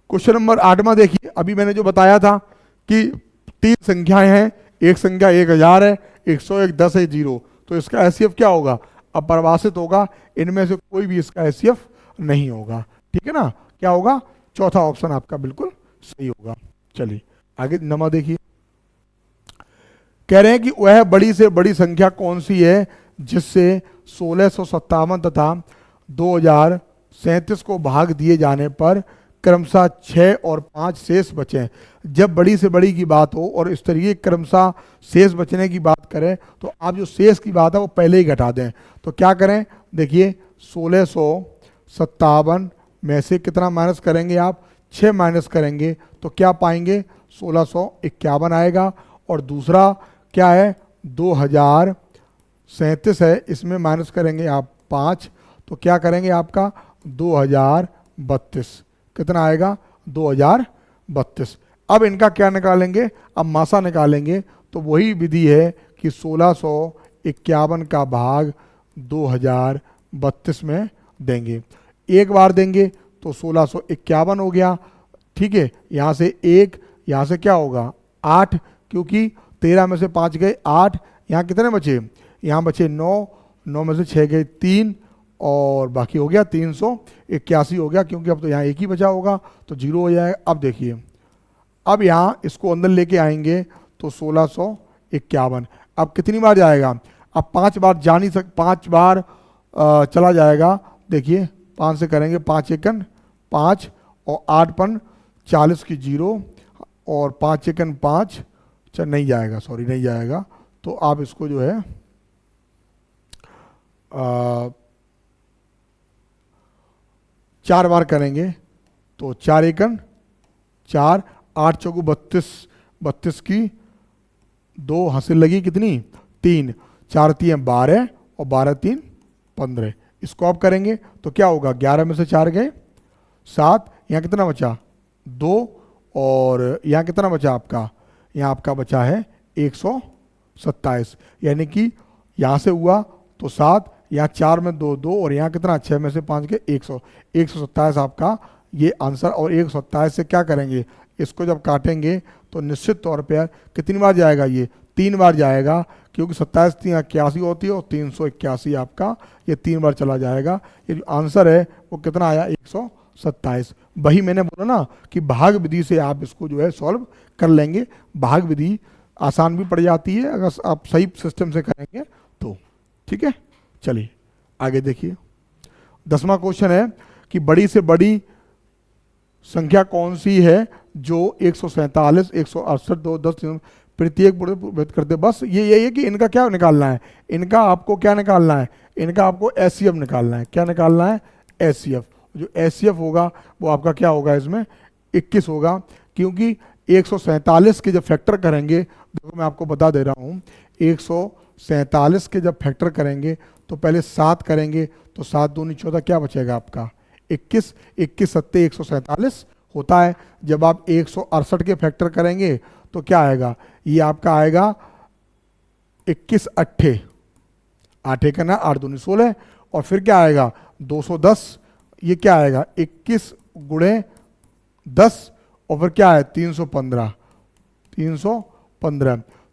क्वेश्चन नंबर 8वां देखिए। अभी मैंने जो बताया था कि 3 संख्याएं हैं, एक संख्या 1000 है, 101 10 है 0, तो इसका एचसीएफ क्या होगा, अपरिभाषित होगा। इनमें से कोई भी इसका एचसीएफ नहीं होगा, ठीक है ना। क्या होगा, चौथा ऑप्शन आपका बिल्कुल सही होगा। चलिए आगे नंबर देखिए, कह रहे हैं कि वह बड़ी से बड़ी संख्या कौन सी है जिससे 1657 तथा 2037 को भाग दिए जाने पर क्रमशः 6 और 5 शेष बचें। जब बड़ी से बड़ी की बात हो और इस तरीके क्रमशः शेष बचने की बात करें तो आप जो शेष की बात है वो पहले ही घटा दें। तो क्या करें, देखिए 1657 में से कितना माइनस करेंगे आप, 6 माइनस करेंगे तो क्या पाएंगे, 1651 आएगा। और दूसरा क्या है, 2037 है, इसमें माइनस करेंगे आप 5 तो क्या करेंगे आपका 2032, कितना आएगा 2032। अब इनका क्या निकालेंगे, अब मासा निकालेंगे तो वही विधि है कि 1651 का भाग 2032 में देंगे। एक बार देंगे तो 1651 हो गया, ठीक है। यहाँ से एक, यहाँ से क्या होगा 8, क्योंकि 13 में से 5 गए 8, यहाँ कितने बचे, यहाँ बचे 9, 9 में से 6 गए 3 और बाकी हो गया 381 हो गया, क्योंकि अब तो यहाँ एक ही बचा होगा तो 0 हो जाएगा। अब देखिए, अब यहाँ इसको अंदर लेके आएंगे तो 1651, अब कितनी बार जाएगा, अब 5 बार जा नहीं 5 बार चला जाएगा। देखिए 5 से करेंगे, 5 एकन 5 और 8 पन 40 की 0 और 5 एकन 5, नहीं जाएगा, सॉरी नहीं जाएगा। तो आप इसको जो है 4 बार करेंगे तो 4 एकन 4, 8 चौको 32, 32 की 2 हासिल लगी कितनी 3, 4 3 12 और 12 3 15। इसको आप करेंगे तो क्या होगा, 11 में से 4 गए 7, यहाँ कितना बचा 2 और यहाँ कितना बचा आपका, यहाँ आपका बचा है 127, यानी कि यहाँ से हुआ तो 7, यहाँ 4 में 2 2 और यहाँ कितना 6 में से 5 के 127 आपका ये आंसर। और 127 से क्या करेंगे, इसको जब काटेंगे तो निश्चित तौर पर कितनी बार जाएगा, ये 3 बार जाएगा, क्योंकि 27 3 81 होती है और 381 आपका ये 3 बार चला जाएगा। ये जो आंसर है वो कितना आया 127। वही मैंने बोला ना कि भाग विधि से आप इसको जो है सॉल्व कर लेंगे। भाग विधि आसान भी पड़ जाती है अगर आप सही सिस्टम से करेंगे तो, ठीक है। चलिए आगे देखिए, 10वां क्वेश्चन है कि बड़ी से बड़ी संख्या कौन सी है जो 147 168 2 10 प्रत्येक व्यक्त करते। बस ये है कि इनका क्या निकालना है, इनका आपको क्या निकालना है, इनका आपको एचसीएफ निकालना है। क्या निकालना है, एचसीएफ। जो एचसीएफ होगा वो आपका क्या होगा, इसमें 21 होगा, क्योंकि 147 के जब फैक्टर करेंगे, देखो मैं आपको बता दे रहा हूँ, 147 के जब फैक्टर करेंगे तो पहले 7 करेंगे तो 7 दूनी 14, क्या बचेगा आपका 21, 21 सत्ते 147 होता है। जब आप 168 के फैक्टर करेंगे तो क्या आएगा, ये आपका आएगा 21 अट्ठे 8 का ना 8 दूनी 16 और फिर क्या आएगा 210, ये क्या आएगा 21 गुणे 10 और फिर क्या है 315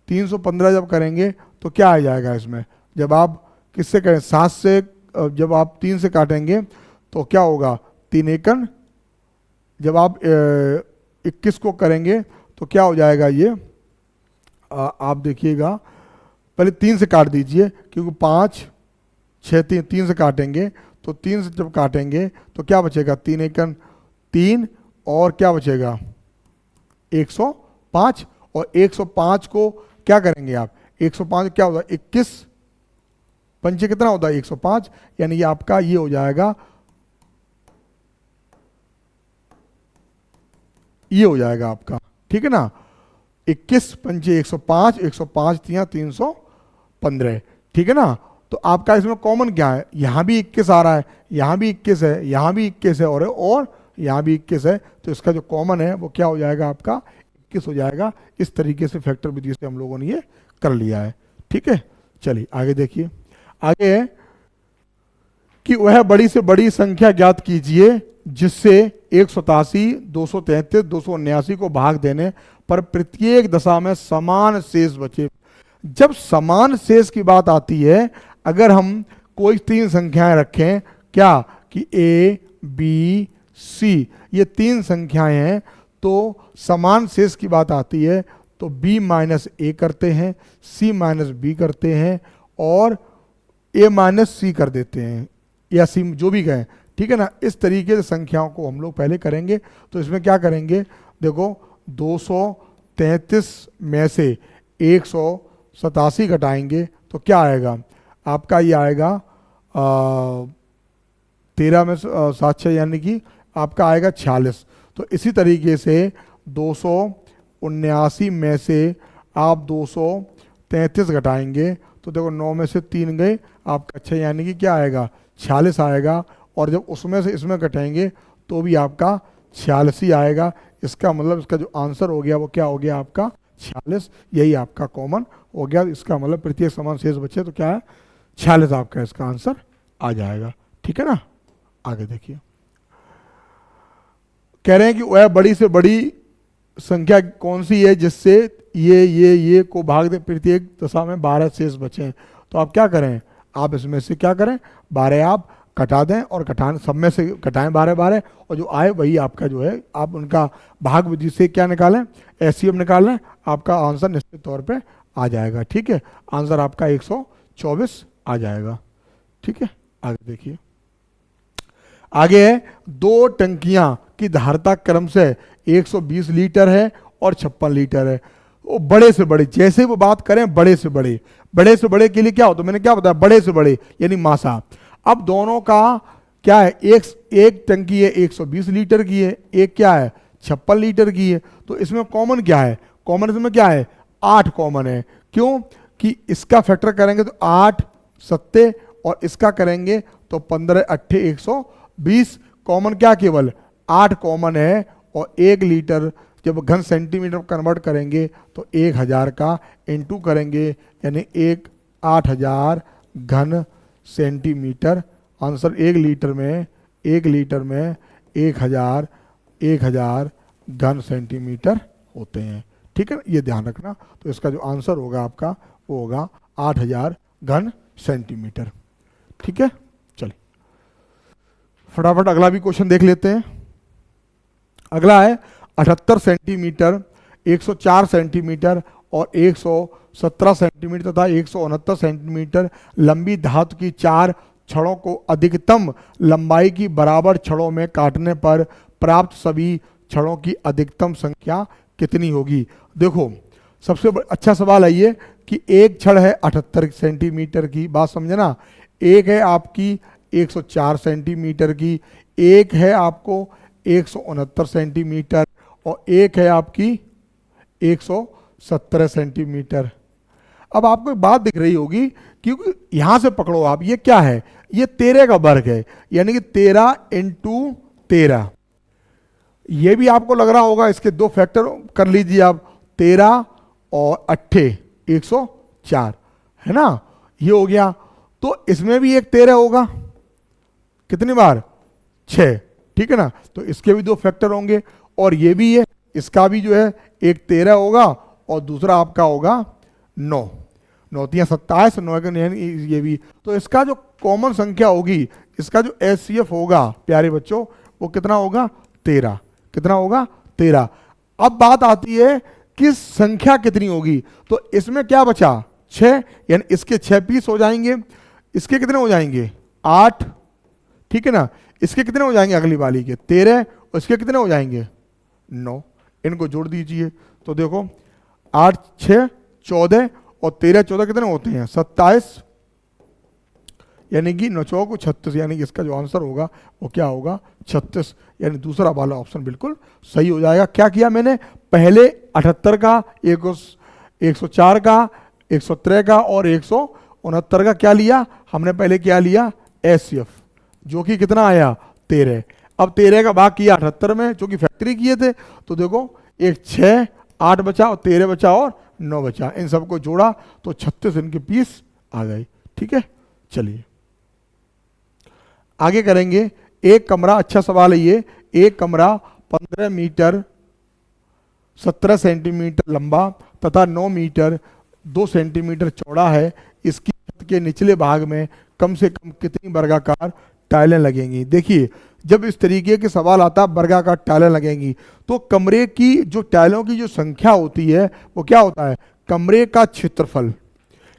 315 जब करेंगे तो क्या आ जाएगा इसमें, जब आप किससे करें 7 से, जब आप 3 से काटेंगे तो क्या होगा 3 एकन, जब आप 21 को करेंगे तो क्या हो जाएगा ये, आप देखिएगा पहले 3 से काट दीजिए, क्योंकि 5 6 3 से काटेंगे तो 3 से जब काटेंगे तो क्या बचेगा 3 एकन 3 और क्या बचेगा 105 और 105 को क्या करेंगे आप 105 क्या होता है 21 पंचे कितना होता है 105, यानी ये आपका ये हो जाएगा, ये हो जाएगा आपका, ठीक है ना 21 पंचे 105 105 315, ठीक है ना। तो आपका इसमें कॉमन क्या है, यहाँ भी 21 आ रहा है, यहाँ भी 21 है, यहाँ भी 21 है और यहाँ भी 21 है, तो इसका जो कॉमन है वो क्या हो जाएगा आपका 21 हो जाएगा। इस तरीके से फैक्टर विधि से हम लोगों ने ये कर लिया है, ठीक है। चलिए आगे देखिए, आगे है कि वह बड़ी से बड़ी संख्या ज्ञात कीजिए जिससे 187 233 279 को भाग देने पर प्रत्येक दशा में समान शेष बचे। जब समान शेष की बात आती है, अगर हम कोई 3 संख्याएं रखें, क्या कि ए बी सी ये 3 संख्याएं हैं, तो समान शेष की बात आती है तो b माइनस ए करते हैं, c माइनस बी करते हैं और a माइनस सी कर देते हैं, या सी जो भी कहें, ठीक है ना। इस तरीके से संख्याओं को हम लोग पहले करेंगे। तो इसमें क्या करेंगे, देखो 233 में से 187 घटाएंगे तो क्या आएगा आपका, ये आएगा 13 में 7 6 यानी कि आपका आएगा 46। तो इसी तरीके से 279 में से आप 233 घटाएंगे तो देखो 9 में से 3 गए आपका 6 यानी कि क्या आएगा 46 आएगा। और जब उसमें से इसमें घटाएंगे तो भी आपका 46 ही आएगा। इसका मतलब इसका जो आंसर हो गया वो क्या हो गया आपका 46। यही आपका कॉमन हो गया। इसका मतलब प्रत्येक समान शेष बचे तो क्या है 46 आपका इसका आंसर आ जाएगा। ठीक है ना। आगे देखिए, कह रहे हैं कि वह बड़ी से बड़ी संख्या कौन सी है जिससे ये को भाग दे, प्रत्येक दशा में 12 शेष बचे। तो आप क्या करें, आप इसमें से क्या करें 12 आप कटा दें और कटाने सब में से कटाएं 12 12 और जो आए वही आपका जो है आप उनका भाग विधि से क्या निकालें, एचसीएफ निकाल लें, आपका आंसर निश्चित तौर पे आ जाएगा। ठीक है, आंसर आपका 124 आ जाएगा। ठीक है, आगे देखिए, आगे है 2 टंकियां की धारता क्रम से 120 लीटर है और 56 लीटर है। वो बड़े से बड़े, जैसे वो बात करें बड़े से बड़े, बड़े से बड़े के लिए क्या होता है, मैंने क्या बताया, बड़े से बड़े यानी मासा। अब दोनों का क्या है, एक टंकी है 120 लीटर की है, एक क्या है 56 लीटर की है। तो इसमें कॉमन क्या है, कॉमन इसमें क्या है 8 कॉमन है। क्यों कि इसका फैक्टर करेंगे तो 8 सत्ते और इसका करेंगे तो 15 अट्ठे 120। कॉमन क्या केवल 8 कॉमन है। और 1 लीटर जब घन सेंटीमीटर कन्वर्ट करेंगे तो 1000 का इंटू करेंगे यानी 8000 घन सेंटीमीटर। आंसर 1 लीटर में 1000 घन सेंटीमीटर होते हैं। ठीक है, ये ध्यान रखना। तो इसका जो आंसर होगा आपका वो होगा 8000 घन सेंटीमीटर। ठीक है, चलिए फटाफट अगला भी क्वेश्चन देख लेते हैं। अगला है 78 सेंटीमीटर, 104 सेंटीमीटर और 117 सेंटीमीटर तथा 169 सेंटीमीटर लंबी धातु की 4 छड़ों को अधिकतम लंबाई की बराबर छड़ों में काटने पर प्राप्त सभी छड़ों की अधिकतम संख्या कितनी होगी। देखो सबसे अच्छा सवाल है ये कि एक छड़ है 78 सेंटीमीटर की, बात समझे ना, एक है आपकी 104 सेंटीमीटर की, एक है आपको 169 सेंटीमीटर और एक है आपकी 117 सेंटीमीटर। अब आपको एक बात दिख रही होगी क्योंकि यहां से पकड़ो आप, ये क्या है, ये 13 का वर्ग है यानी कि 13 इंटू 13। ये भी आपको लग रहा होगा, इसके 2 फैक्टर कर लीजिए आप, 13 और 8 104 है ना, ये हो गया। तो इसमें भी एक 13 होगा, कितनी बार 6, ठीक है ना। तो इसके भी 2 फैक्टर होंगे और ये भी है, इसका भी जो है एक 13 होगा और दूसरा आपका होगा 9, 9 तियां 27, 9 ये भी। तो इसका जो कॉमन संख्या होगी, इसका जो एचसीएफ होगा प्यारे बच्चों वो कितना होगा 13, कितना होगा 13। अब बात आती है कि संख्या कितनी होगी। तो इसमें क्या बचा 6 यानी इसके 6 पीस हो जाएंगे, इसके कितने हो जाएंगे 8, ठीक है ना, इसके कितने हो जाएंगे अगली वाली के 13 और इसके कितने हो जाएंगे 9, इनको जोड़ दीजिए। तो देखो 8 6 14 और 13 14 कितने होते हैं 27 यानी कि 9 चौक 36 यानी कि इसका जो आंसर होगा वो क्या होगा 36 यानी दूसरा वाला ऑप्शन बिल्कुल सही हो जाएगा। क्या किया मैंने, पहले 78 का 104 का 117 का और 169 का क्या लिया हमने, पहले क्या लिया एचसीएफ जो कि कितना आया 13। अब 13 का भाग किया 78 में जो कि फैक्ट्री किए थे। तो देखो एक 6 8 बचा और 13 बचा और 9 बचा, इन सबको जोड़ा तो 36 इनके पीस आ गए। ठीक है, चलिए आगे करेंगे। एक कमरा, अच्छा सवाल है ये, एक कमरा 15 मीटर 17 सेंटीमीटर लंबा तथा 9 मीटर 2 सेंटीमीटर चौड़ा है। इसकी छत के निचले भाग में कम से कम कितनी वर्गाकार टाइलें लगेंगी। देखिए जब इस तरीके के सवाल आता है वर्गाकार टाइलें लगेंगी तो कमरे की जो टाइलों की जो संख्या होती है वो क्या होता है, कमरे का क्षेत्रफल,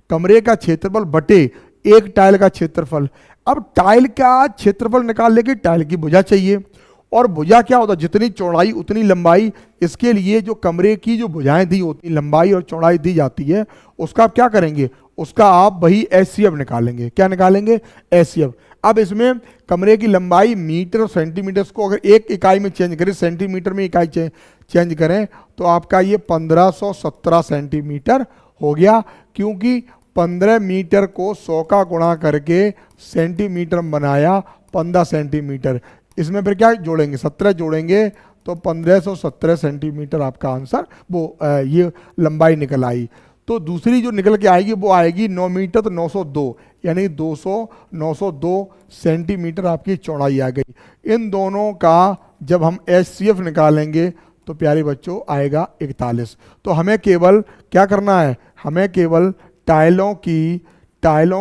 कमरे का क्षेत्रफल बटे एक टाइल का क्षेत्रफल। अब टाइल का क्षेत्रफल निकालने के टाइल की भुजा चाहिए, और भुजा क्या होता है, जितनी चौड़ाई उतनी लंबाई। इसके लिए जो कमरे की जो भुजाएं दी होती लंबाई और चौड़ाई दी जाती है, उसका आप क्या करेंगे, उसका आप वही एचसीएफ निकालेंगे। क्या निकालेंगे, एचसीएफ। अब इसमें कमरे की लंबाई मीटर और सेंटीमीटर को अगर एक इकाई में चेंज करें, सेंटीमीटर में इकाई चेंज करें, तो आपका ये 1517 सेंटीमीटर हो गया, क्योंकि 15 मीटर को 100 का गुणा करके सेंटीमीटर बनाया 15 सेंटीमीटर। इसमें फिर क्या जोड़ेंगे, 17 जोड़ेंगे, तो 1517 सेंटीमीटर आपका आंसर वो ये लंबाई निकल आई। तो दूसरी जो निकल के आएगी वो आएगी 9 मीटर, तो 902, यानी 902 सेंटीमीटर आपकी चौड़ाई आ गई। इन दोनों का जब हम एचसीएफ निकालेंगे तो प्यारे बच्चों आएगा 41। तो हमें केवल क्या करना है, हमें केवल टाइलों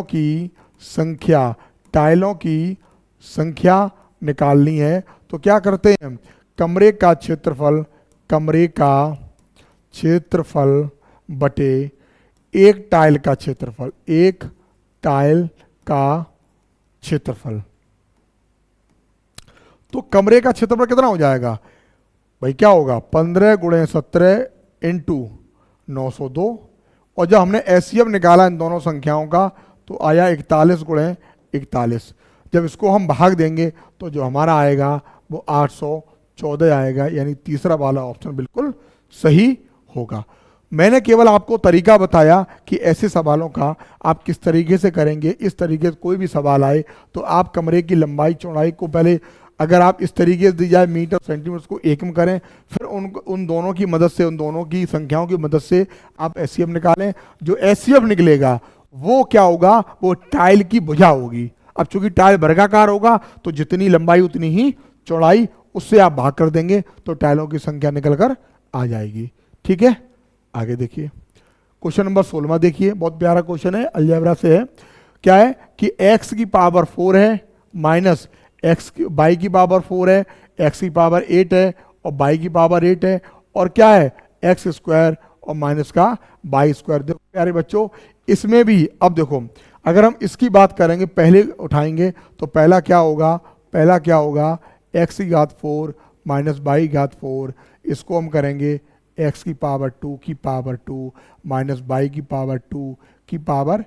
की संख्या निकालनी है। तो क्या करते हैं, कमरे का क्षेत्रफल बटे एक टाइल का क्षेत्रफल। तो कमरे का क्षेत्रफल कितना हो जाएगा भाई, क्या होगा, 15 × 17 × 902, और जब हमने एचसीएफ निकाला इन दोनों संख्याओं का तो आया 41 × 41। जब इसको हम भाग देंगे तो जो हमारा आएगा वो 814 आएगा, यानी तीसरा वाला ऑप्शन बिल्कुल सही होगा। मैंने केवल आपको तरीका बताया कि ऐसे सवालों का आप किस तरीके से करेंगे। इस तरीके से कोई भी सवाल आए तो आप कमरे की लंबाई चौड़ाई को पहले, अगर आप इस तरीके से दी जाए मीटर सेंटीमीटर को एक में करें, फिर उन दोनों की मदद से, उन दोनों की संख्याओं की मदद से आप एचसीएफ निकालें। जो एचसीएफ निकलेगा वो क्या होगा, वो टाइल की भुजा होगी। अब चूंकि टाइल वर्गाकार होगा तो जितनी लंबाई उतनी ही चौड़ाई, उससे आप भाग कर देंगे तो टाइलों की संख्या निकल कर आ जाएगी। ठीक है, आगे देखिए क्वेश्चन नंबर 16 देखिए, बहुत प्यारा क्वेश्चन है, अलजेब्रा से है। क्या है कि x की पावर 4 है माइनस y की पावर 4 है, x की पावर 8 है और y की पावर 8 है, और क्या है x स्क्वायर और माइनस का y स्क्वायर। देखो प्यारे बच्चों, इसमें भी अब देखो, अगर हम इसकी बात करेंगे, पहले उठाएंगे तो पहला क्या होगा, x की घात 4 माइनस y की घात 4, इसको हम करेंगे x की पावर 2 की पावर 2 माइनस y की पावर 2 की पावर,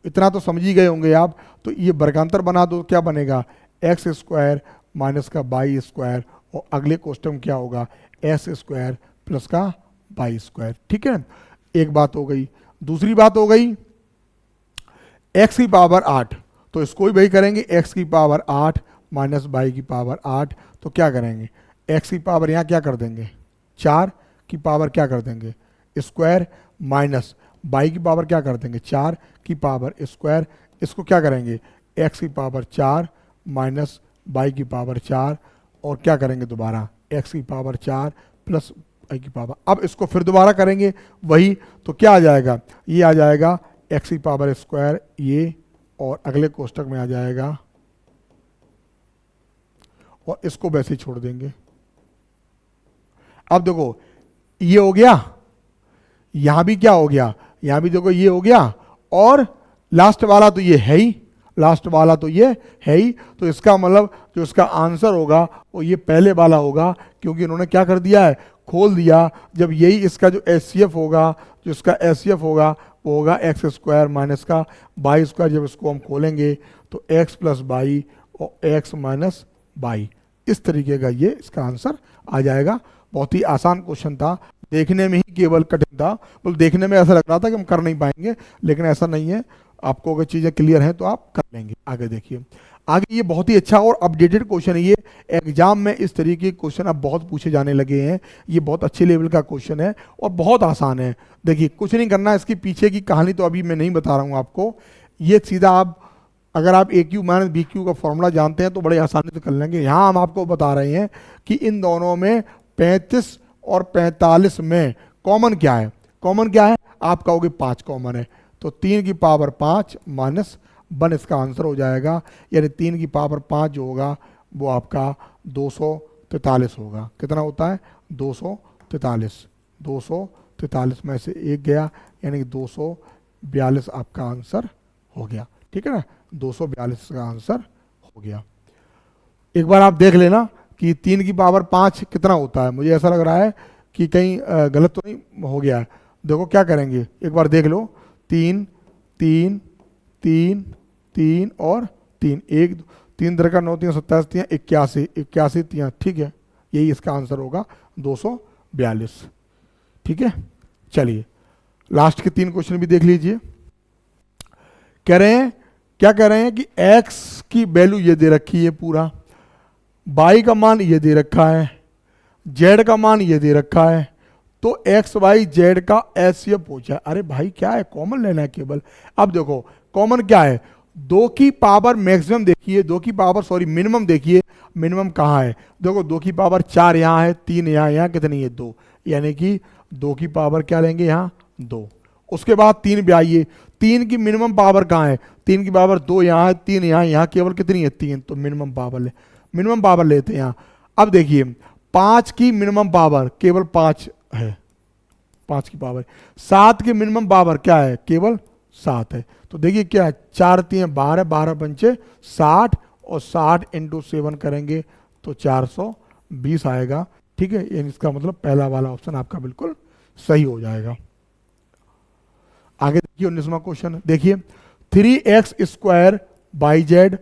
इतना तो समझ ही गए होंगे आप। तो ये वर्गांतर बना दो, क्या बनेगा, एक्स स्क्वायर माइनस का वाई स्क्वायर, और अगले क्वेश्चन क्या होगा, एस स्क्वायर प्लस का वाई स्क्वायर। ठीक है, एक बात हो गई। दूसरी बात हो गई एक्स की पावर 8, तो इसको भी वही करेंगे, एक्स की पावर 8 माइनस वाई की पावर 8, तो क्या करेंगे, एक्स की पावर यहाँ क्या कर देंगे 4 की पावर क्या कर देंगे स्क्वायर, माइनस वाई की पावर क्या कर देंगे 4 की पावर स्क्वायर, इसको क्या करेंगे एक्स की पावर 4 माइनस वाई की पावर 4, और क्या करेंगे दोबारा एक्स की पावर 4 प्लस वाई की पावर। अब इसको फिर दोबारा करेंगे वही, तो क्या आ जाएगा, ये आ जाएगा एक्स की पावर स्क्वायर ये, और अगले कोष्टक में आ जाएगा, और इसको वैसे ही छोड़ देंगे। अब देखो ये हो गया, यहां भी क्या हो गया, यहां भी देखो ये हो गया, और लास्ट वाला तो ये है ही, तो इसका मतलब जो इसका आंसर होगा वो ये पहले वाला होगा, क्योंकि इन्होंने क्या कर दिया है, खोल दिया। जब यही इसका जो एचसीएफ होगा, जो इसका एचसीएफ होगा वो होगा एक्स स्क्वायर माइनस का वाई स्क्वायर। जब इसको हम खोलेंगे तो एक्स प्लस वाई और एक्स माइनस वाई, इस तरीके का ये इसका आंसर आ जाएगा। बहुत ही आसान क्वेश्चन था, देखने में ही केवल कठिन था, मतलब देखने में ऐसा लग रहा था कि हम कर नहीं पाएंगे, लेकिन ऐसा नहीं है। आपको अगर चीज़ें क्लियर हैं तो आप कर लेंगे। आगे देखिए, आगे ये बहुत ही अच्छा और अपडेटेड क्वेश्चन है। ये एग्जाम में इस तरीके के क्वेश्चन अब बहुत पूछे जाने लगे हैं। ये बहुत अच्छे लेवल का क्वेश्चन है और बहुत आसान है। देखिए कुछ नहीं करना, इसकी पीछे की कहानी तो अभी मैं नहीं बता रहा हूँ आपको। ये सीधा आप, अगर आप ए क्यू माइनस बी क्यू का फॉर्मूला जानते हैं तो बड़े आसानी से कर लेंगे। यहाँ हम आपको बता रहे हैं कि इन दोनों में 35 और 45 में कॉमन क्या है, आप कहोगे 5 कॉमन है, तो 3 की पावर 5 माइनस 1 इसका आंसर हो जाएगा। यानी 3 की पावर 5 जो होगा वो आपका 243 होगा। कितना होता है 243, 243 में से एक गया, यानी कि 242 आपका आंसर हो गया। ठीक है ना, 242 का आंसर हो गया। एक बार आप देख लेना कि 3 की पावर 5 कितना होता है। मुझे ऐसा लग रहा है कि कहीं गलत तो नहीं हो गया है। देखो क्या करेंगे, एक बार देख लो। 3 3 3 3 और 3, 1 3 3 का 9 3 27 3 81 81 3, ठीक है, यही इसका आंसर होगा 242। ठीक है, चलिए लास्ट के 3 क्वेश्चन भी देख लीजिए। कह रहे हैं, क्या कह रहे हैं कि x की वैल्यू ये दे रखी है पूरा, y का मान ये दे रखा है, z का मान ये दे रखा है, तो x y z का एचसीएफ पूछा है। अरे भाई क्या है, कॉमन लेना है केवल। अब देखो कॉमन क्या है, 2 की पावर मैक्सिमम देखिए, 2 की पावर सॉरी मिनिमम देखिए, मिनिमम कहाँ है। देखो 2 की पावर 4 यहाँ है, 3 यहाँ, यहाँ कितनी है 2, यानी कि 2 की पावर क्या लेंगे यहाँ 2। उसके बाद 3 भी आइए, 3 की मिनिमम पावर कहाँ है, 3 की पावर 2 यहाँ है, 3 यहाँ, यहाँ केवल कितनी है 3, तो मिनिमम पावर लेते हैं यहाँ। अब देखिए 5 की मिनिमम पावर केवल 5 है, 5 की पावर। 7 की मिनिमम पावर क्या है, केवल 7 है। तो देखिए क्या है, 4 3 12, 12 पंचे 60, और 60 इंटू 7 करेंगे तो 420 आएगा। ठीक है, यानी इसका मतलब पहला वाला ऑप्शन आपका बिल्कुल सही हो जाएगा। आगे देखिए 19वां क्वेश्चन देखिए, 3x square by Z,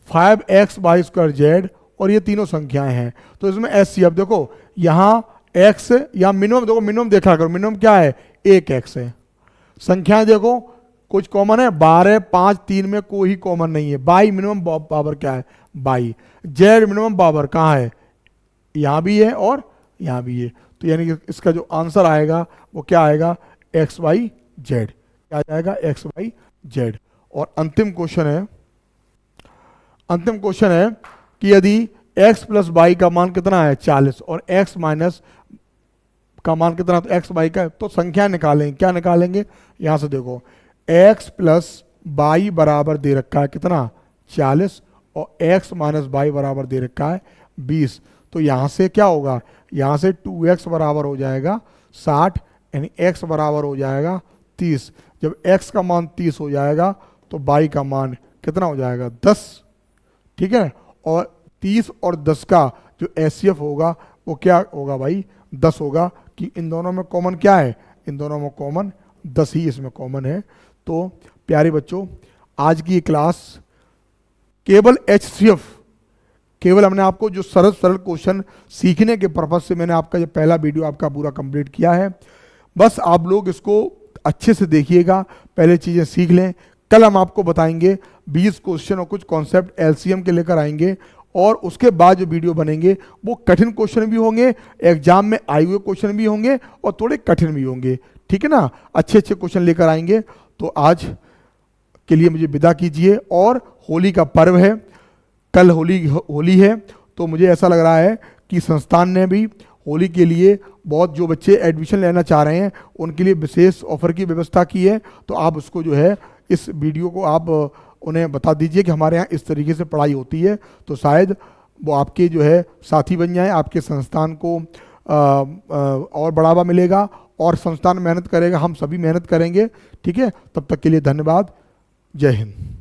5x by square Z, और ये तीनों संख्याएं हैं। तो इसमें एचसीएफ देखो, यहाँ x या मिनिमम देखो, मिनिमम देखा करो, मिनिमम क्या है 1x है। संख्याएं देखो कुछ कॉमन है, 12 5 3 में कोई कॉमन नहीं है। बाई मिनिमम पावर क्या है बाई, जेड मिनिमम पावर कहाँ है, यहाँ भी है और यहाँ भी है। तो यानी कि इसका जो आंसर आएगा वो क्या आएगा, एक्स वाई जेड, क्या जाएगा एक्स वाई जेड। और अंतिम क्वेश्चन है कि यदि x प्लस वाई का मान कितना है 40 और x माइनस का मान कितना, तो x वाई का, तो संख्या निकालेंगे, क्या निकालेंगे, यहां से देखो x प्लस वाई बराबर दे रखा है कितना 40, और x माइनस वाई बराबर दे रखा है 20। तो यहां से क्या होगा, यहां से 2x बराबर हो जाएगा 60, यानी x बराबर हो जाएगा 30। जब x का मान 30 हो जाएगा तो y का मान कितना हो जाएगा 10। ठीक है, और 30 और 10 का जो एचसीएफ होगा वो क्या होगा भाई 10 होगा, कि इन दोनों में कॉमन क्या है, इन दोनों में कॉमन 10 ही इसमें कॉमन है। तो प्यारे बच्चों, आज की ये क्लास केवल एचसीएफ, केवल हमने आपको जो सरल सरल क्वेश्चन सीखने के पर्पज से मैंने आपका जो पहला वीडियो आपका पूरा कंप्लीट किया है। बस आप लोग इसको अच्छे से देखिएगा, पहले चीज़ें सीख लें। कल हम आपको बताएंगे 20 क्वेश्चन और कुछ कॉन्सेप्ट एलसीएम के लेकर आएंगे, और उसके बाद जो वीडियो बनेंगे वो कठिन क्वेश्चन भी होंगे, एग्जाम में आए हुए क्वेश्चन भी होंगे और थोड़े कठिन भी होंगे। ठीक है ना, अच्छे अच्छे क्वेश्चन लेकर आएंगे। तो आज के लिए मुझे विदा कीजिए। और होली का पर्व है, कल होली है, तो मुझे ऐसा लग रहा है कि संस्थान ने भी होली के लिए बहुत, जो बच्चे एडमिशन लेना चाह रहे हैं उनके लिए विशेष ऑफर की व्यवस्था की है। तो आप उसको जो है, इस वीडियो को आप उन्हें बता दीजिए कि हमारे यहाँ इस तरीके से पढ़ाई होती है, तो शायद वो आपके जो है साथी बन जाएं, आपके संस्थान को और बढ़ावा मिलेगा, और संस्थान मेहनत करेगा, हम सभी मेहनत करेंगे। ठीक है, तब तक के लिए धन्यवाद, जय हिंद।